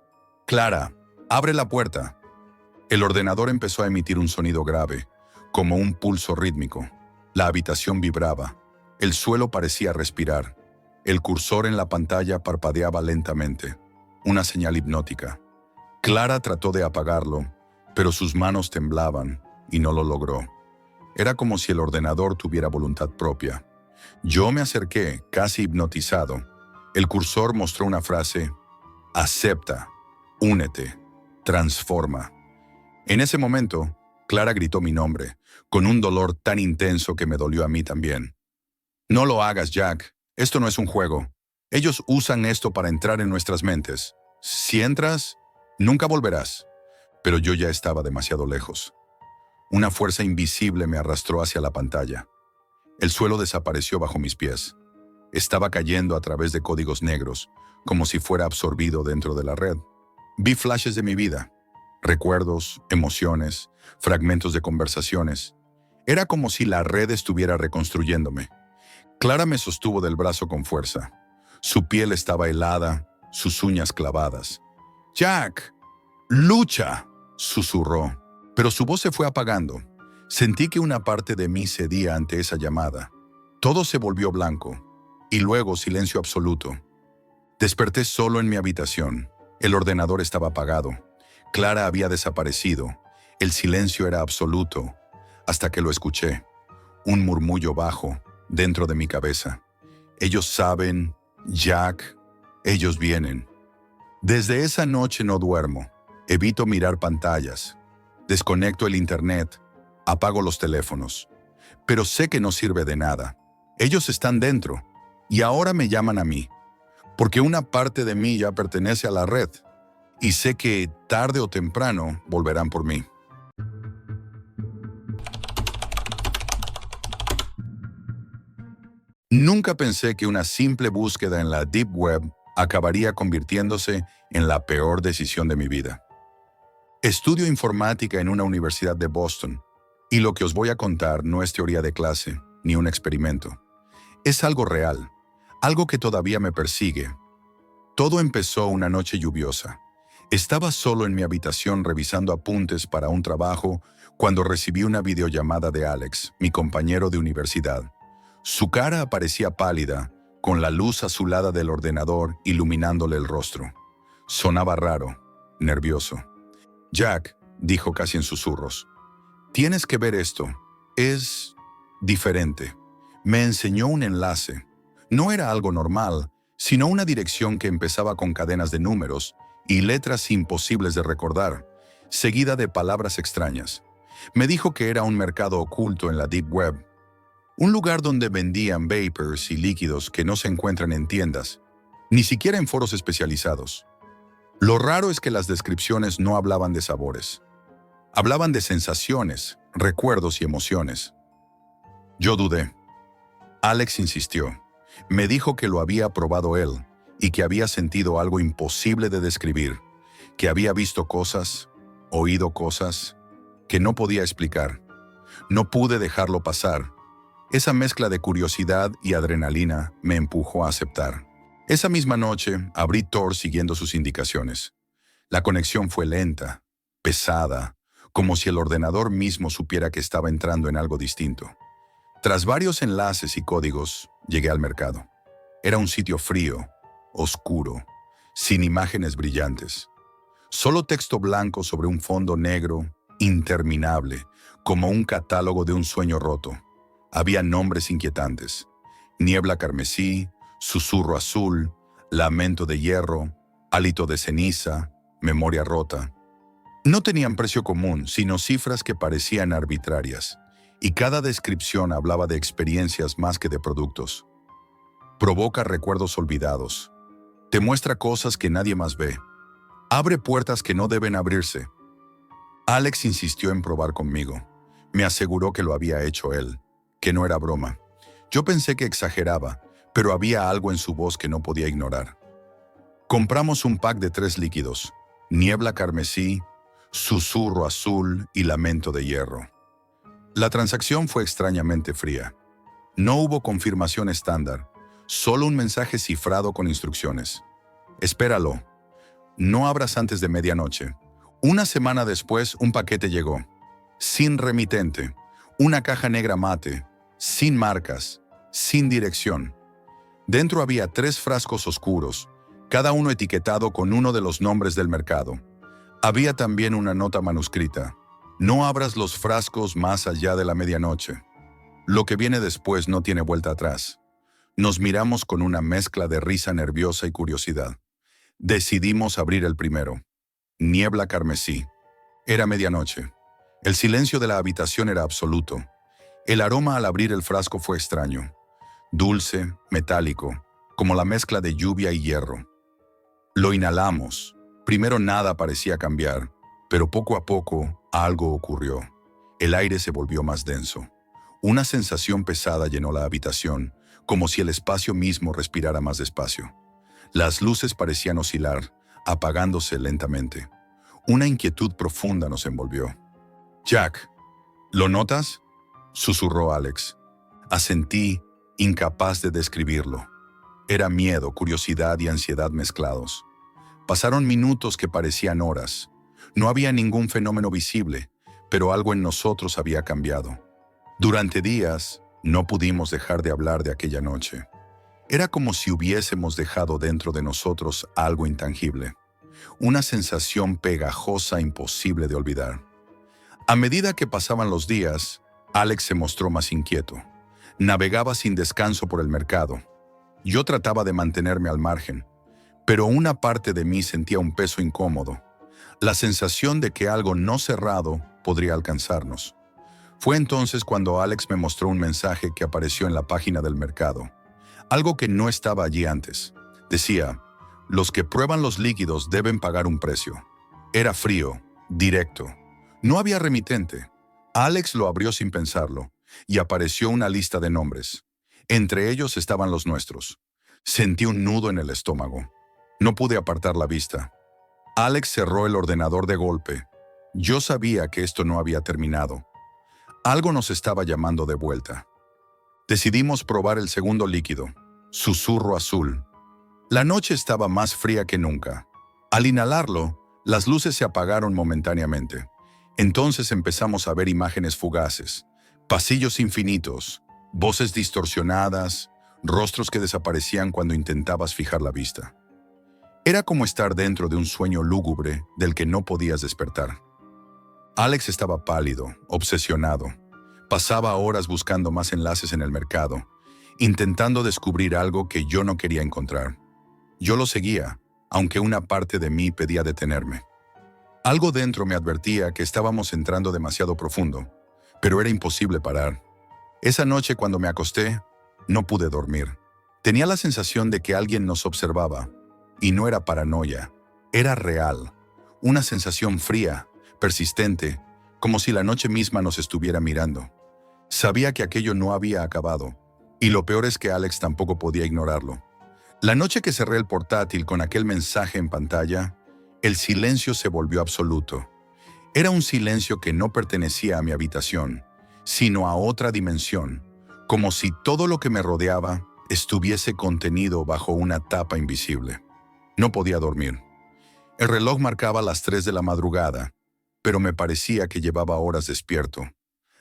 Clara, abre la puerta. El ordenador empezó a emitir un sonido grave, como un pulso rítmico. La habitación vibraba. El suelo parecía respirar. El cursor en la pantalla parpadeaba lentamente. Una señal hipnótica. Clara trató de apagarlo, pero sus manos temblaban y no lo logró. Era como si el ordenador tuviera voluntad propia. Yo me acerqué, casi hipnotizado. El cursor mostró una frase: acepta, únete, transforma. En ese momento, Clara gritó mi nombre, con un dolor tan intenso que me dolió a mí también. No lo hagas, Jack. Esto no es un juego. Ellos usan esto para entrar en nuestras mentes. Si entras, nunca volverás. Pero yo ya estaba demasiado lejos. Una fuerza invisible me arrastró hacia la pantalla. El suelo desapareció bajo mis pies. Estaba cayendo a través de códigos negros, como si fuera absorbido dentro de la red. Vi flashes de mi vida, recuerdos, emociones, fragmentos de conversaciones. Era como si la red estuviera reconstruyéndome. Clara me sostuvo del brazo con fuerza. Su piel estaba helada, sus uñas clavadas. «Jack, lucha», susurró, pero su voz se fue apagando. Sentí que una parte de mí cedía ante esa llamada. Todo se volvió blanco, y luego silencio absoluto. Desperté solo en mi habitación. El ordenador estaba apagado. Clara había desaparecido. El silencio era absoluto, hasta que lo escuché. Un murmullo bajo, dentro de mi cabeza. Ellos saben, Jack, ellos vienen. Desde esa noche no duermo. Evito mirar pantallas. Desconecto el internet. Apago los teléfonos. Pero sé que no sirve de nada. Ellos están dentro. Y ahora me llaman a mí. Porque una parte de mí ya pertenece a la red. Y sé que tarde o temprano volverán por mí. Nunca pensé que una simple búsqueda en la Deep Web acabaría convirtiéndose en la peor decisión de mi vida. Estudio informática en una universidad de Boston, y lo que os voy a contar no es teoría de clase ni un experimento. Es algo real, algo que todavía me persigue. Todo empezó una noche lluviosa. Estaba solo en mi habitación revisando apuntes para un trabajo cuando recibí una videollamada de Alex, mi compañero de universidad. Su cara aparecía pálida, con la luz azulada del ordenador iluminándole el rostro. Sonaba raro, nervioso. «Jack», dijo casi en susurros, «tienes que ver esto. Es diferente». Me enseñó un enlace. No era algo normal, sino una dirección que empezaba con cadenas de números y letras imposibles de recordar, seguida de palabras extrañas. Me dijo que era un mercado oculto en la Deep Web, un lugar donde vendían vapors y líquidos que no se encuentran en tiendas, ni siquiera en foros especializados. Lo raro es que las descripciones no hablaban de sabores. Hablaban de sensaciones, recuerdos y emociones. Yo dudé. Alex insistió. Me dijo que lo había probado él y que había sentido algo imposible de describir, que había visto cosas, oído cosas, que no podía explicar. No pude dejarlo pasar. Esa mezcla de curiosidad y adrenalina me empujó a aceptar. Esa misma noche abrí Tor siguiendo sus indicaciones. La conexión fue lenta, pesada, como si el ordenador mismo supiera que estaba entrando en algo distinto. Tras varios enlaces y códigos, llegué al mercado. Era un sitio frío, oscuro, sin imágenes brillantes. Solo texto blanco sobre un fondo negro, interminable, como un catálogo de un sueño roto. Había nombres inquietantes: niebla carmesí, susurro azul, lamento de hierro, hálito de ceniza, memoria rota. No tenían precio común, sino cifras que parecían arbitrarias, y cada descripción hablaba de experiencias más que de productos. Provoca recuerdos olvidados. Te muestra cosas que nadie más ve. Abre puertas que no deben abrirse. Alex insistió en probar conmigo. Me aseguró que lo había hecho él, que no era broma. Yo pensé que exageraba, pero había algo en su voz que no podía ignorar. Compramos un pack de 3 líquidos: niebla carmesí, susurro azul y lamento de hierro. La transacción fue extrañamente fría. No hubo confirmación estándar, solo un mensaje cifrado con instrucciones. Espéralo. No abras antes de medianoche. Una semana después, un paquete llegó. Sin remitente. Una caja negra mate. Sin marcas. Sin dirección. Dentro había 3 frascos oscuros, cada uno etiquetado con uno de los nombres del mercado. Había también una nota manuscrita: no abras los frascos más allá de la medianoche. Lo que viene después no tiene vuelta atrás. Nos miramos con una mezcla de risa nerviosa y curiosidad. Decidimos abrir el primero. Niebla carmesí. Era medianoche. El silencio de la habitación era absoluto. El aroma al abrir el frasco fue extraño. Dulce, metálico, como la mezcla de lluvia y hierro. Lo inhalamos. Primero nada parecía cambiar, pero poco a poco algo ocurrió. El aire se volvió más denso. Una sensación pesada llenó la habitación, como si el espacio mismo respirara más despacio. Las luces parecían oscilar, apagándose lentamente. Una inquietud profunda nos envolvió. «Jack, ¿lo notas?», susurró Alex. Asentí, incapaz de describirlo. Era miedo, curiosidad y ansiedad mezclados. Pasaron minutos que parecían horas. No había ningún fenómeno visible, pero algo en nosotros había cambiado. Durante días, no pudimos dejar de hablar de aquella noche. Era como si hubiésemos dejado dentro de nosotros algo intangible, una sensación pegajosa imposible de olvidar. A medida que pasaban los días, Alex se mostró más inquieto. Navegaba sin descanso por el mercado. Yo trataba de mantenerme al margen, pero una parte de mí sentía un peso incómodo, la sensación de que algo no cerrado podría alcanzarnos. Fue entonces cuando Alex me mostró un mensaje que apareció en la página del mercado, algo que no estaba allí antes. Decía: los que prueban los líquidos deben pagar un precio. Era frío, directo. No había remitente. Alex lo abrió sin pensarlo, y apareció una lista de nombres. Entre ellos estaban los nuestros. Sentí un nudo en el estómago. No pude apartar la vista. Alex cerró el ordenador de golpe. Yo sabía que esto no había terminado. Algo nos estaba llamando de vuelta. Decidimos probar el segundo líquido, susurro azul. La noche estaba más fría que nunca. Al inhalarlo, las luces se apagaron momentáneamente. Entonces empezamos a ver imágenes fugaces, pasillos infinitos, voces distorsionadas, rostros que desaparecían cuando intentabas fijar la vista. Era como estar dentro de un sueño lúgubre del que no podías despertar. Alex estaba pálido, obsesionado. Pasaba horas buscando más enlaces en el mercado, intentando descubrir algo que yo no quería encontrar. Yo lo seguía, aunque una parte de mí pedía detenerme. Algo dentro me advertía que estábamos entrando demasiado profundo, pero era imposible parar. Esa noche, cuando me acosté, no pude dormir. Tenía la sensación de que alguien nos observaba, y no era paranoia, era real. Una sensación fría, persistente, como si la noche misma nos estuviera mirando. Sabía que aquello no había acabado, y lo peor es que Alex tampoco podía ignorarlo. La noche que cerré el portátil con aquel mensaje en pantalla, el silencio se volvió absoluto. Era un silencio que no pertenecía a mi habitación, sino a otra dimensión, como si todo lo que me rodeaba estuviese contenido bajo una tapa invisible. No podía dormir. El reloj marcaba las 3 de la madrugada, pero me parecía que llevaba horas despierto,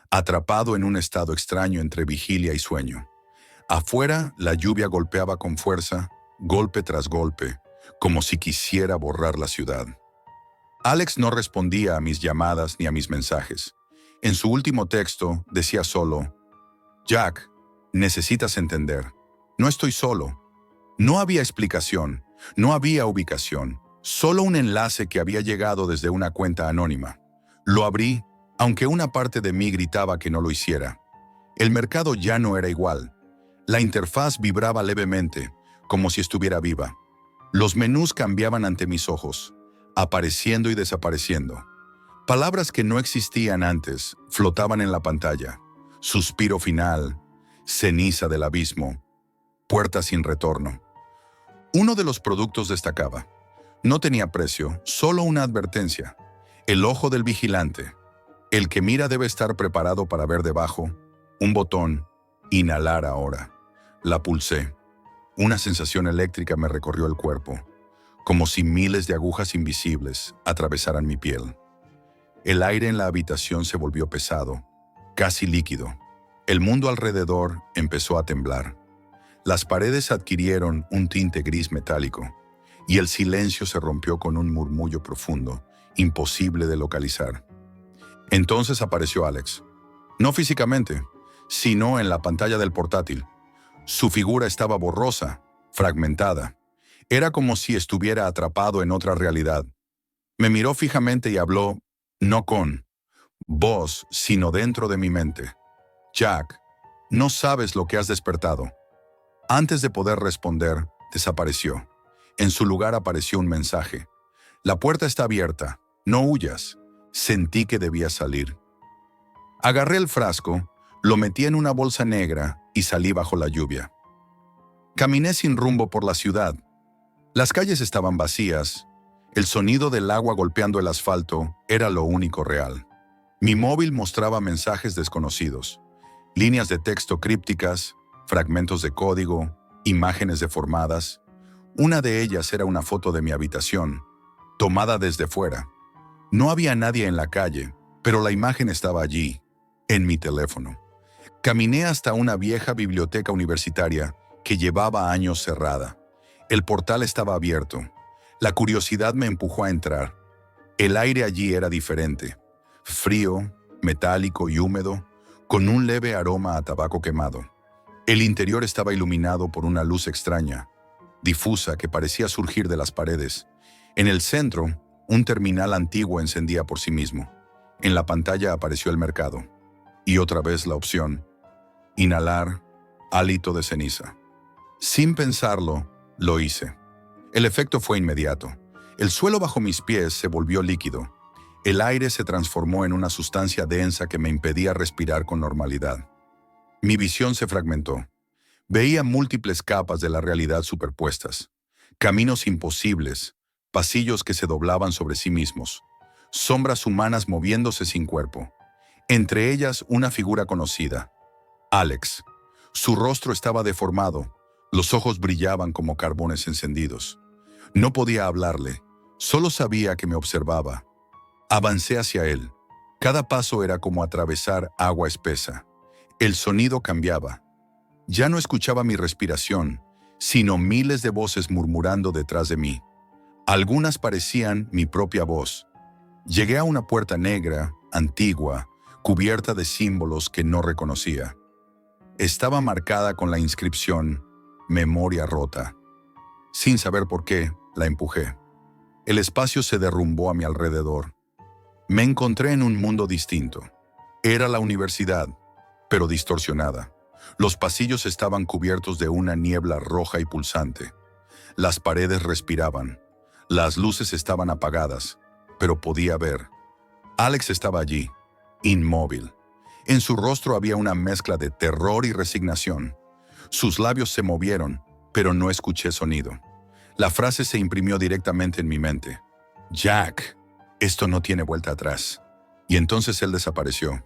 atrapado en un estado extraño entre vigilia y sueño. Afuera, la lluvia golpeaba con fuerza, golpe tras golpe, como si quisiera borrar la ciudad. Alex no respondía a mis llamadas ni a mis mensajes. En su último texto decía solo: «Jack, necesitas entender. No estoy solo». No había explicación, no había ubicación, solo un enlace que había llegado desde una cuenta anónima. Lo abrí, aunque una parte de mí gritaba que no lo hiciera. El mercado ya no era igual. La interfaz vibraba levemente, como si estuviera viva. Los menús cambiaban ante mis ojos, apareciendo y desapareciendo. Palabras que no existían antes flotaban en la pantalla. Suspiro final, ceniza del abismo, puerta sin retorno. Uno de los productos destacaba. No tenía precio, solo una advertencia. El ojo del vigilante. El que mira debe estar preparado para ver debajo. Un botón. Inhalar ahora. La pulsé. Una sensación eléctrica me recorrió el cuerpo, como si miles de agujas invisibles atravesaran mi piel. El aire en la habitación se volvió pesado, casi líquido. El mundo alrededor empezó a temblar. Las paredes adquirieron un tinte gris metálico, y el silencio se rompió con un murmullo profundo, imposible de localizar. Entonces apareció Alex. No físicamente, sino en la pantalla del portátil. Su figura estaba borrosa, fragmentada. Era como si estuviera atrapado en otra realidad. Me miró fijamente y habló, no con voz, sino dentro de mi mente. Jack, no sabes lo que has despertado. Antes de poder responder, desapareció. En su lugar apareció un mensaje. La puerta está abierta, no huyas. Sentí que debía salir. Agarré el frasco, lo metí en una bolsa negra y salí bajo la lluvia. Caminé sin rumbo por la ciudad. Las calles estaban vacías. El sonido del agua golpeando el asfalto era lo único real. Mi móvil mostraba mensajes desconocidos, líneas de texto crípticas, fragmentos de código, imágenes deformadas. Una de ellas era una foto de mi habitación, tomada desde fuera. No había nadie en la calle, pero la imagen estaba allí, en mi teléfono. Caminé hasta una vieja biblioteca universitaria que llevaba años cerrada. El portal estaba abierto. La curiosidad me empujó a entrar. El aire allí era diferente. Frío, metálico y húmedo, con un leve aroma a tabaco quemado. El interior estaba iluminado por una luz extraña, difusa que parecía surgir de las paredes. En el centro, un terminal antiguo encendía por sí mismo. En la pantalla apareció el mercado. Y otra vez la opción. Inhalar, hálito de ceniza. Sin pensarlo, lo hice. El efecto fue inmediato. El suelo bajo mis pies se volvió líquido. El aire se transformó en una sustancia densa que me impedía respirar con normalidad. Mi visión se fragmentó. Veía múltiples capas de la realidad superpuestas. Caminos imposibles, pasillos que se doblaban sobre sí mismos, sombras humanas moviéndose sin cuerpo. Entre ellas una figura conocida. Alex. Su rostro estaba deformado. Los ojos brillaban como carbones encendidos. No podía hablarle, solo sabía que me observaba. Avancé hacia él. Cada paso era como atravesar agua espesa. El sonido cambiaba. Ya no escuchaba mi respiración, sino miles de voces murmurando detrás de mí. Algunas parecían mi propia voz. Llegué a una puerta negra, antigua, cubierta de símbolos que no reconocía. Estaba marcada con la inscripción Memoria rota. Sin saber por qué, la empujé. El espacio se derrumbó a mi alrededor. Me encontré en un mundo distinto. Era la universidad, pero distorsionada. Los pasillos estaban cubiertos de una niebla roja y pulsante. Las paredes respiraban. Las luces estaban apagadas, pero podía ver. Alex estaba allí, inmóvil. En su rostro había una mezcla de terror y resignación. Sus labios se movieron, pero no escuché sonido. La frase se imprimió directamente en mi mente. Jack, esto no tiene vuelta atrás. Y entonces él desapareció.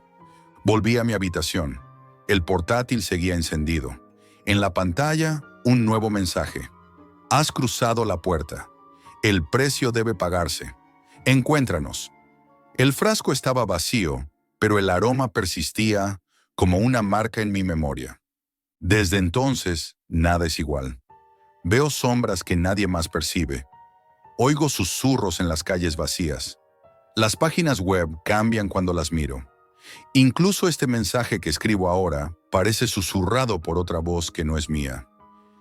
Volví a mi habitación. El portátil seguía encendido. En la pantalla, un nuevo mensaje. Has cruzado la puerta. El precio debe pagarse. Encuéntranos. El frasco estaba vacío, pero el aroma persistía como una marca en mi memoria. Desde entonces, nada es igual. Veo sombras que nadie más percibe. Oigo susurros en las calles vacías. Las páginas web cambian cuando las miro. Incluso este mensaje que escribo ahora parece susurrado por otra voz que no es mía.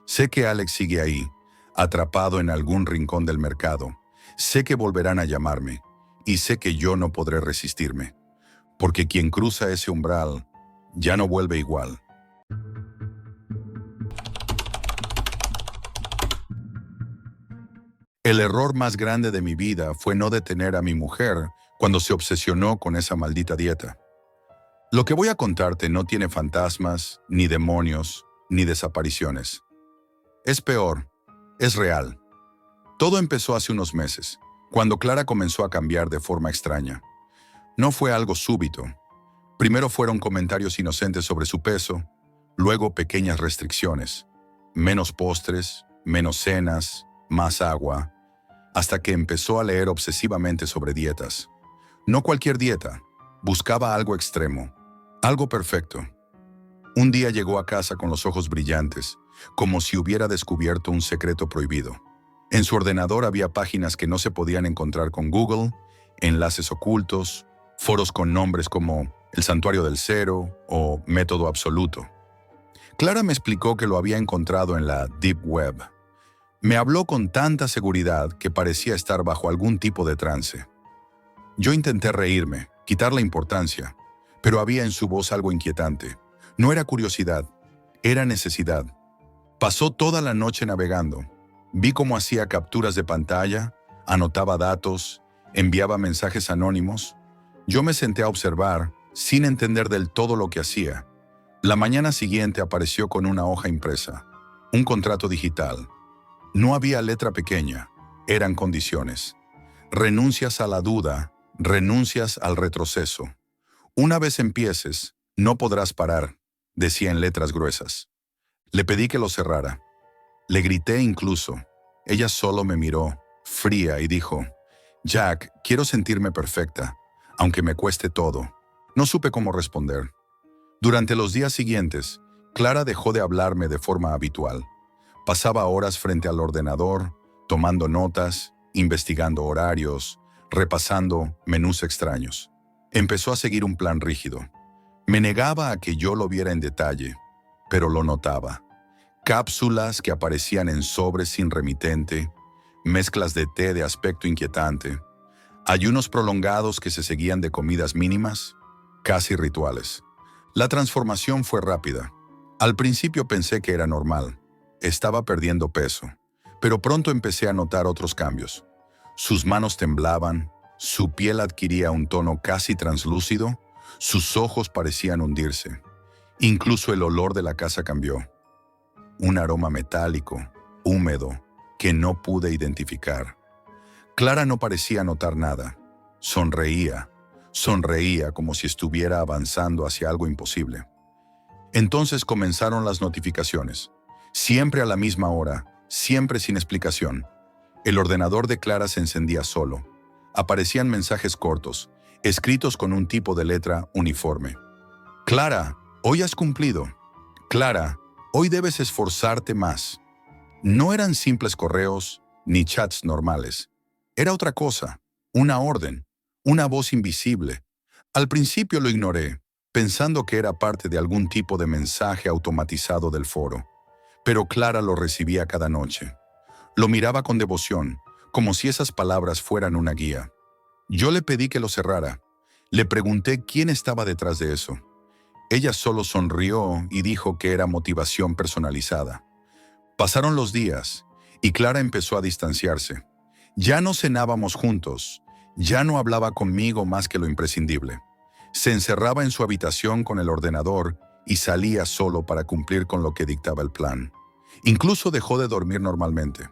Sé que Alex sigue ahí, atrapado en algún rincón del mercado. Sé que volverán a llamarme, y sé que yo no podré resistirme, porque quien cruza ese umbral ya no vuelve igual. El error más grande de mi vida fue no detener a mi mujer cuando se obsesionó con esa maldita dieta. Lo que voy a contarte no tiene fantasmas, ni demonios, ni desapariciones. Es peor, es real. Todo empezó hace unos meses, cuando Clara comenzó a cambiar de forma extraña. No fue algo súbito. Primero fueron comentarios inocentes sobre su peso, luego pequeñas restricciones, menos postres, menos cenas, más agua, hasta que empezó a leer obsesivamente sobre dietas. No cualquier dieta, buscaba algo extremo, algo perfecto. Un día llegó a casa con los ojos brillantes, como si hubiera descubierto un secreto prohibido. En su ordenador había páginas que no se podían encontrar con Google, enlaces ocultos, foros con nombres como El Santuario del Cero o Método Absoluto. Clara me explicó que lo había encontrado en la Deep Web. Me habló con tanta seguridad que parecía estar bajo algún tipo de trance. Yo intenté reírme, quitar la importancia, pero había en su voz algo inquietante. No era curiosidad, era necesidad. Pasó toda la noche navegando. Vi cómo hacía capturas de pantalla, anotaba datos, enviaba mensajes anónimos. Yo me senté a observar, sin entender del todo lo que hacía. La mañana siguiente apareció con una hoja impresa, un contrato digital. No había letra pequeña, eran condiciones. Renuncias a la duda, renuncias al retroceso. Una vez empieces, no podrás parar, decía en letras gruesas. Le pedí que lo cerrara. Le grité incluso. Ella solo me miró, fría, y dijo, «Jack, quiero sentirme perfecta, aunque me cueste todo». No supe cómo responder. Durante los días siguientes, Clara dejó de hablarme de forma habitual. Pasaba horas frente al ordenador, tomando notas, investigando horarios, repasando menús extraños. Empezó a seguir un plan rígido. Me negaba a que yo lo viera en detalle, pero lo notaba. Cápsulas que aparecían en sobres sin remitente, mezclas de té de aspecto inquietante, ayunos prolongados que se seguían de comidas mínimas, casi rituales. La transformación fue rápida. Al principio pensé que era normal. Estaba perdiendo peso, pero pronto empecé a notar otros cambios. Sus manos temblaban, su piel adquiría un tono casi translúcido, sus ojos parecían hundirse. Incluso el olor de la casa cambió. Un aroma metálico, húmedo, que no pude identificar. Clara no parecía notar nada. Sonreía como si estuviera avanzando hacia algo imposible. Entonces comenzaron las notificaciones. Siempre a la misma hora, siempre sin explicación. El ordenador de Clara se encendía solo. Aparecían mensajes cortos, escritos con un tipo de letra uniforme. «Clara, hoy has cumplido. Clara, hoy debes esforzarte más». No eran simples correos ni chats normales. Era otra cosa, una orden, una voz invisible. Al principio lo ignoré, pensando que era parte de algún tipo de mensaje automatizado del foro. Pero Clara lo recibía cada noche. Lo miraba con devoción, como si esas palabras fueran una guía. Yo le pedí que lo cerrara. Le pregunté quién estaba detrás de eso. Ella solo sonrió y dijo que era motivación personalizada. Pasaron los días y Clara empezó a distanciarse. Ya no cenábamos juntos, ya no hablaba conmigo más que lo imprescindible. Se encerraba en su habitación con el ordenador y salía solo para cumplir con lo que dictaba el plan. Incluso dejó de dormir normalmente.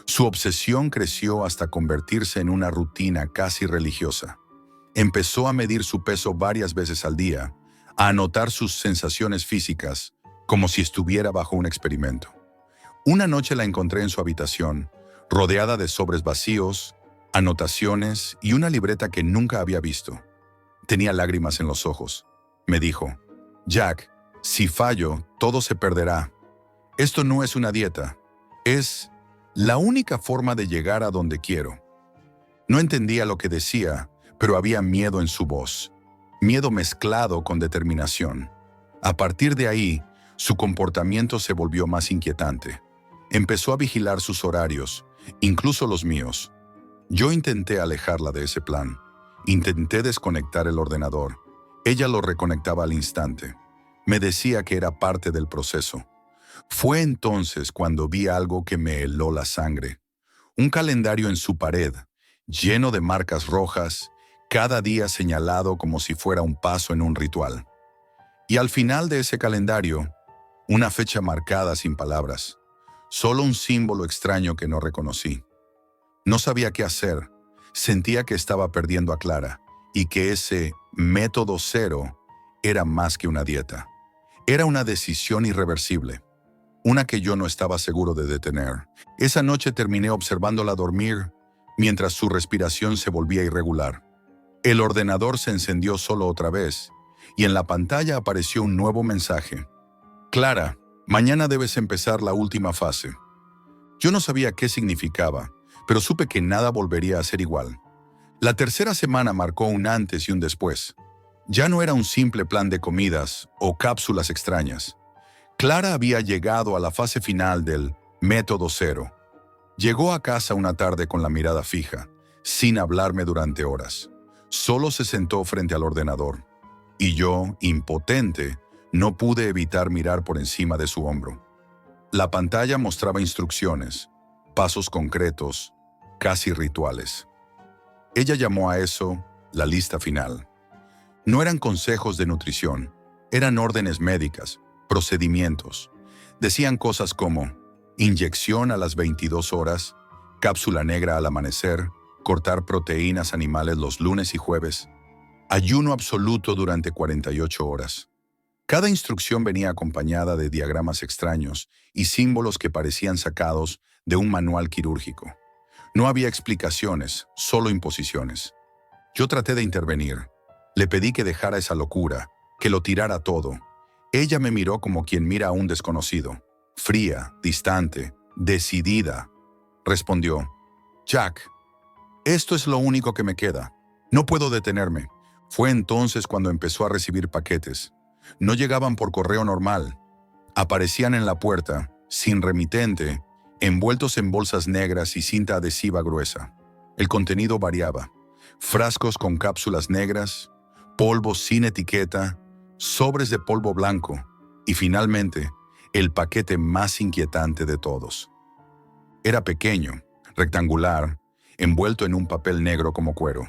Su obsesión creció hasta convertirse en una rutina casi religiosa. Empezó a medir su peso varias veces al día, a anotar sus sensaciones físicas, como si estuviera bajo un experimento. Una noche la encontré en su habitación, rodeada de sobres vacíos, anotaciones y una libreta que nunca había visto. Tenía lágrimas en los ojos. Me dijo, «Jack, si fallo, todo se perderá. Esto no es una dieta, es la única forma de llegar a donde quiero». No entendía lo que decía, pero había miedo en su voz, miedo mezclado con determinación. A partir de ahí, su comportamiento se volvió más inquietante. Empezó a vigilar sus horarios, incluso los míos. Yo intenté alejarla de ese plan. Intenté desconectar el ordenador. Ella lo reconectaba al instante. Me decía que era parte del proceso. Fue entonces cuando vi algo que me heló la sangre. Un calendario en su pared, lleno de marcas rojas, cada día señalado como si fuera un paso en un ritual. Y al final de ese calendario, una fecha marcada sin palabras, solo un símbolo extraño que no reconocí. No sabía qué hacer, sentía que estaba perdiendo a Clara y que ese método cero era más que una dieta. Era una decisión irreversible, una que yo no estaba seguro de detener. Esa noche terminé observándola dormir mientras su respiración se volvía irregular. El ordenador se encendió solo otra vez y en la pantalla apareció un nuevo mensaje. Clara, mañana debes empezar la última fase. Yo no sabía qué significaba, pero supe que nada volvería a ser igual. La tercera semana marcó un antes y un después. Ya no era un simple plan de comidas o cápsulas extrañas. Clara había llegado a la fase final del método cero. Llegó a casa una tarde con la mirada fija, sin hablarme durante horas. Solo se sentó frente al ordenador. Y yo, impotente, no pude evitar mirar por encima de su hombro. La pantalla mostraba instrucciones, pasos concretos, casi rituales. Ella llamó a eso la lista final. No eran consejos de nutrición, eran órdenes médicas, procedimientos. Decían cosas como inyección a las 22 horas, cápsula negra al amanecer, cortar proteínas animales los lunes y jueves, ayuno absoluto durante 48 horas. Cada instrucción venía acompañada de diagramas extraños y símbolos que parecían sacados de un manual quirúrgico. No había explicaciones, solo imposiciones. Yo traté de intervenir. Le pedí que dejara esa locura, que lo tirara todo. Ella me miró como quien mira a un desconocido. Fría, distante, decidida. Respondió, Jack, esto es lo único que me queda. No puedo detenerme. Fue entonces cuando empezó a recibir paquetes. No llegaban por correo normal. Aparecían en la puerta, sin remitente, envueltos en bolsas negras y cinta adhesiva gruesa. El contenido variaba. Frascos con cápsulas negras, polvos sin etiqueta, sobres de polvo blanco y finalmente, el paquete más inquietante de todos. Era pequeño, rectangular, envuelto en un papel negro como cuero.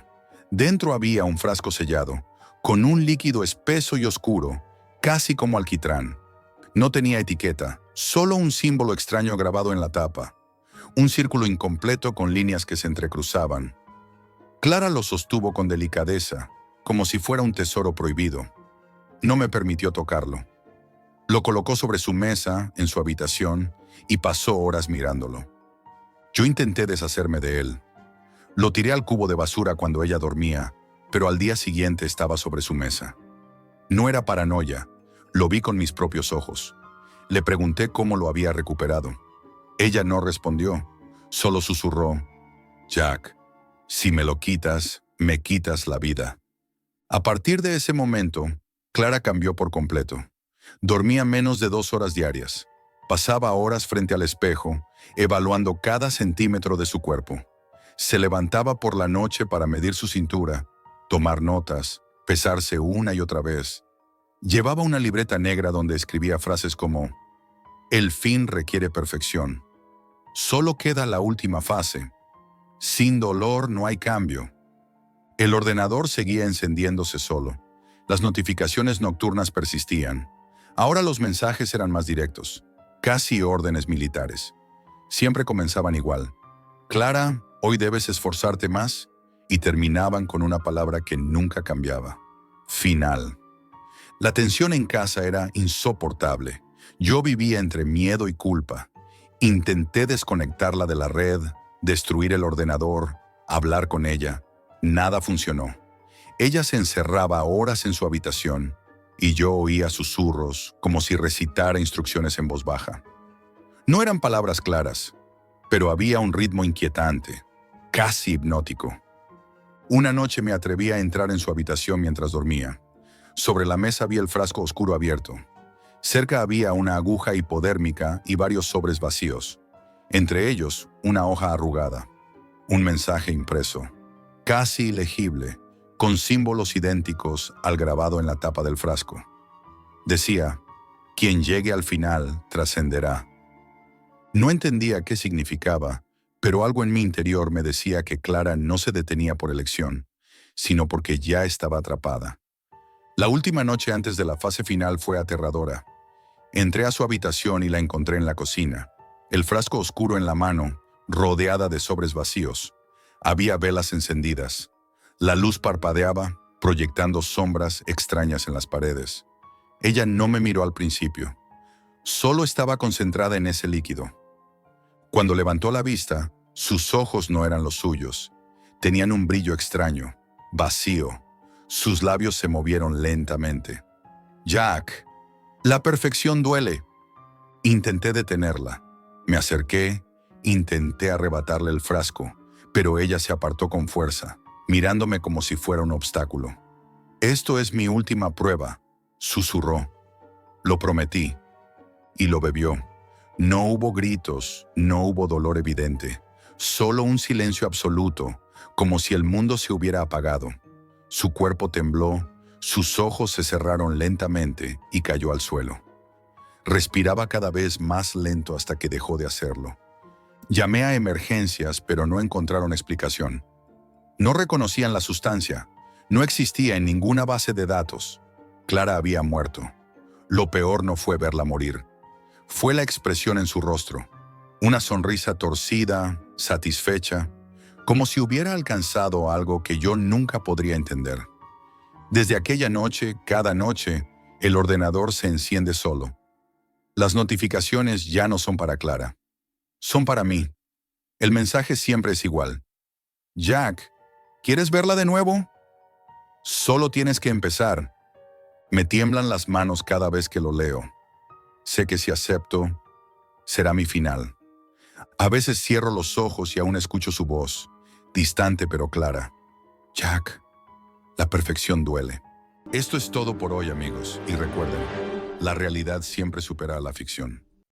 Dentro había un frasco sellado, con un líquido espeso y oscuro, casi como alquitrán. No tenía etiqueta, solo un símbolo extraño grabado en la tapa. Un círculo incompleto con líneas que se entrecruzaban. Clara lo sostuvo con delicadeza, como si fuera un tesoro prohibido. No me permitió tocarlo. Lo colocó sobre su mesa, en su habitación, y pasó horas mirándolo. Yo intenté deshacerme de él. Lo tiré al cubo de basura cuando ella dormía, pero al día siguiente estaba sobre su mesa. No era paranoia, lo vi con mis propios ojos. Le pregunté cómo lo había recuperado. Ella no respondió, solo susurró, Jack, si me lo quitas, me quitas la vida. A partir de ese momento, Clara cambió por completo. Dormía menos de 2 horas diarias. Pasaba horas frente al espejo, evaluando cada centímetro de su cuerpo. Se levantaba por la noche para medir su cintura, tomar notas, pesarse una y otra vez. Llevaba una libreta negra donde escribía frases como, el fin requiere perfección. Solo queda la última fase. Sin dolor no hay cambio. El ordenador seguía encendiéndose solo. Las notificaciones nocturnas persistían. Ahora los mensajes eran más directos, casi órdenes militares. Siempre comenzaban igual. Clara, hoy debes esforzarte más, y terminaban con una palabra que nunca cambiaba. Final. La tensión en casa era insoportable. Yo vivía entre miedo y culpa. Intenté desconectarla de la red, destruir el ordenador, hablar con ella. Nada funcionó. Ella se encerraba horas en su habitación y yo oía susurros como si recitara instrucciones en voz baja. No eran palabras claras, pero había un ritmo inquietante, casi hipnótico. Una noche me atreví a entrar en su habitación mientras dormía. Sobre la mesa había el frasco oscuro abierto. Cerca había una aguja hipodérmica y varios sobres vacíos. Entre ellos, una hoja arrugada. Un mensaje impreso, casi ilegible, con símbolos idénticos al grabado en la tapa del frasco. Decía, quien llegue al final trascenderá. No entendía qué significaba, Pero algo en mi interior me decía que Clara no se detenía por elección, sino porque ya estaba atrapada. La última noche antes de la fase final fue aterradora. Entré a su habitación y la encontré en la cocina, el frasco oscuro en la mano, rodeada de sobres vacíos. Había velas encendidas. La luz parpadeaba, proyectando sombras extrañas en las paredes. Ella no me miró al principio. Solo estaba concentrada en ese líquido. Cuando levantó la vista, sus ojos no eran los suyos. Tenían un brillo extraño, vacío. Sus labios se movieron lentamente. «Jack, la perfección duele». Intenté detenerla. Me acerqué, intenté arrebatarle el frasco, pero ella se apartó con fuerza, mirándome como si fuera un obstáculo. «Esto es mi última prueba», susurró. Lo prometí. Y lo bebió. No hubo gritos, no hubo dolor evidente, solo un silencio absoluto, como si el mundo se hubiera apagado. Su cuerpo tembló, sus ojos se cerraron lentamente y cayó al suelo. Respiraba cada vez más lento hasta que dejó de hacerlo. Llamé a emergencias, pero no encontraron explicación. No reconocían la sustancia, no existía en ninguna base de datos. Clara había muerto. Lo peor no fue verla morir. Fue la expresión en su rostro, una sonrisa torcida, satisfecha, como si hubiera alcanzado algo que yo nunca podría entender. Desde aquella noche, cada noche, el ordenador se enciende solo. Las notificaciones ya no son para Clara, son para mí. El mensaje siempre es igual. «Jack, ¿quieres verla de nuevo? Solo tienes que empezar». Me tiemblan las manos cada vez que lo leo. Sé que si acepto, será mi final. A veces cierro los ojos y aún escucho su voz, distante pero clara. «Jack, la perfección duele». Esto es todo por hoy, amigos, y recuerden, la realidad siempre supera a la ficción.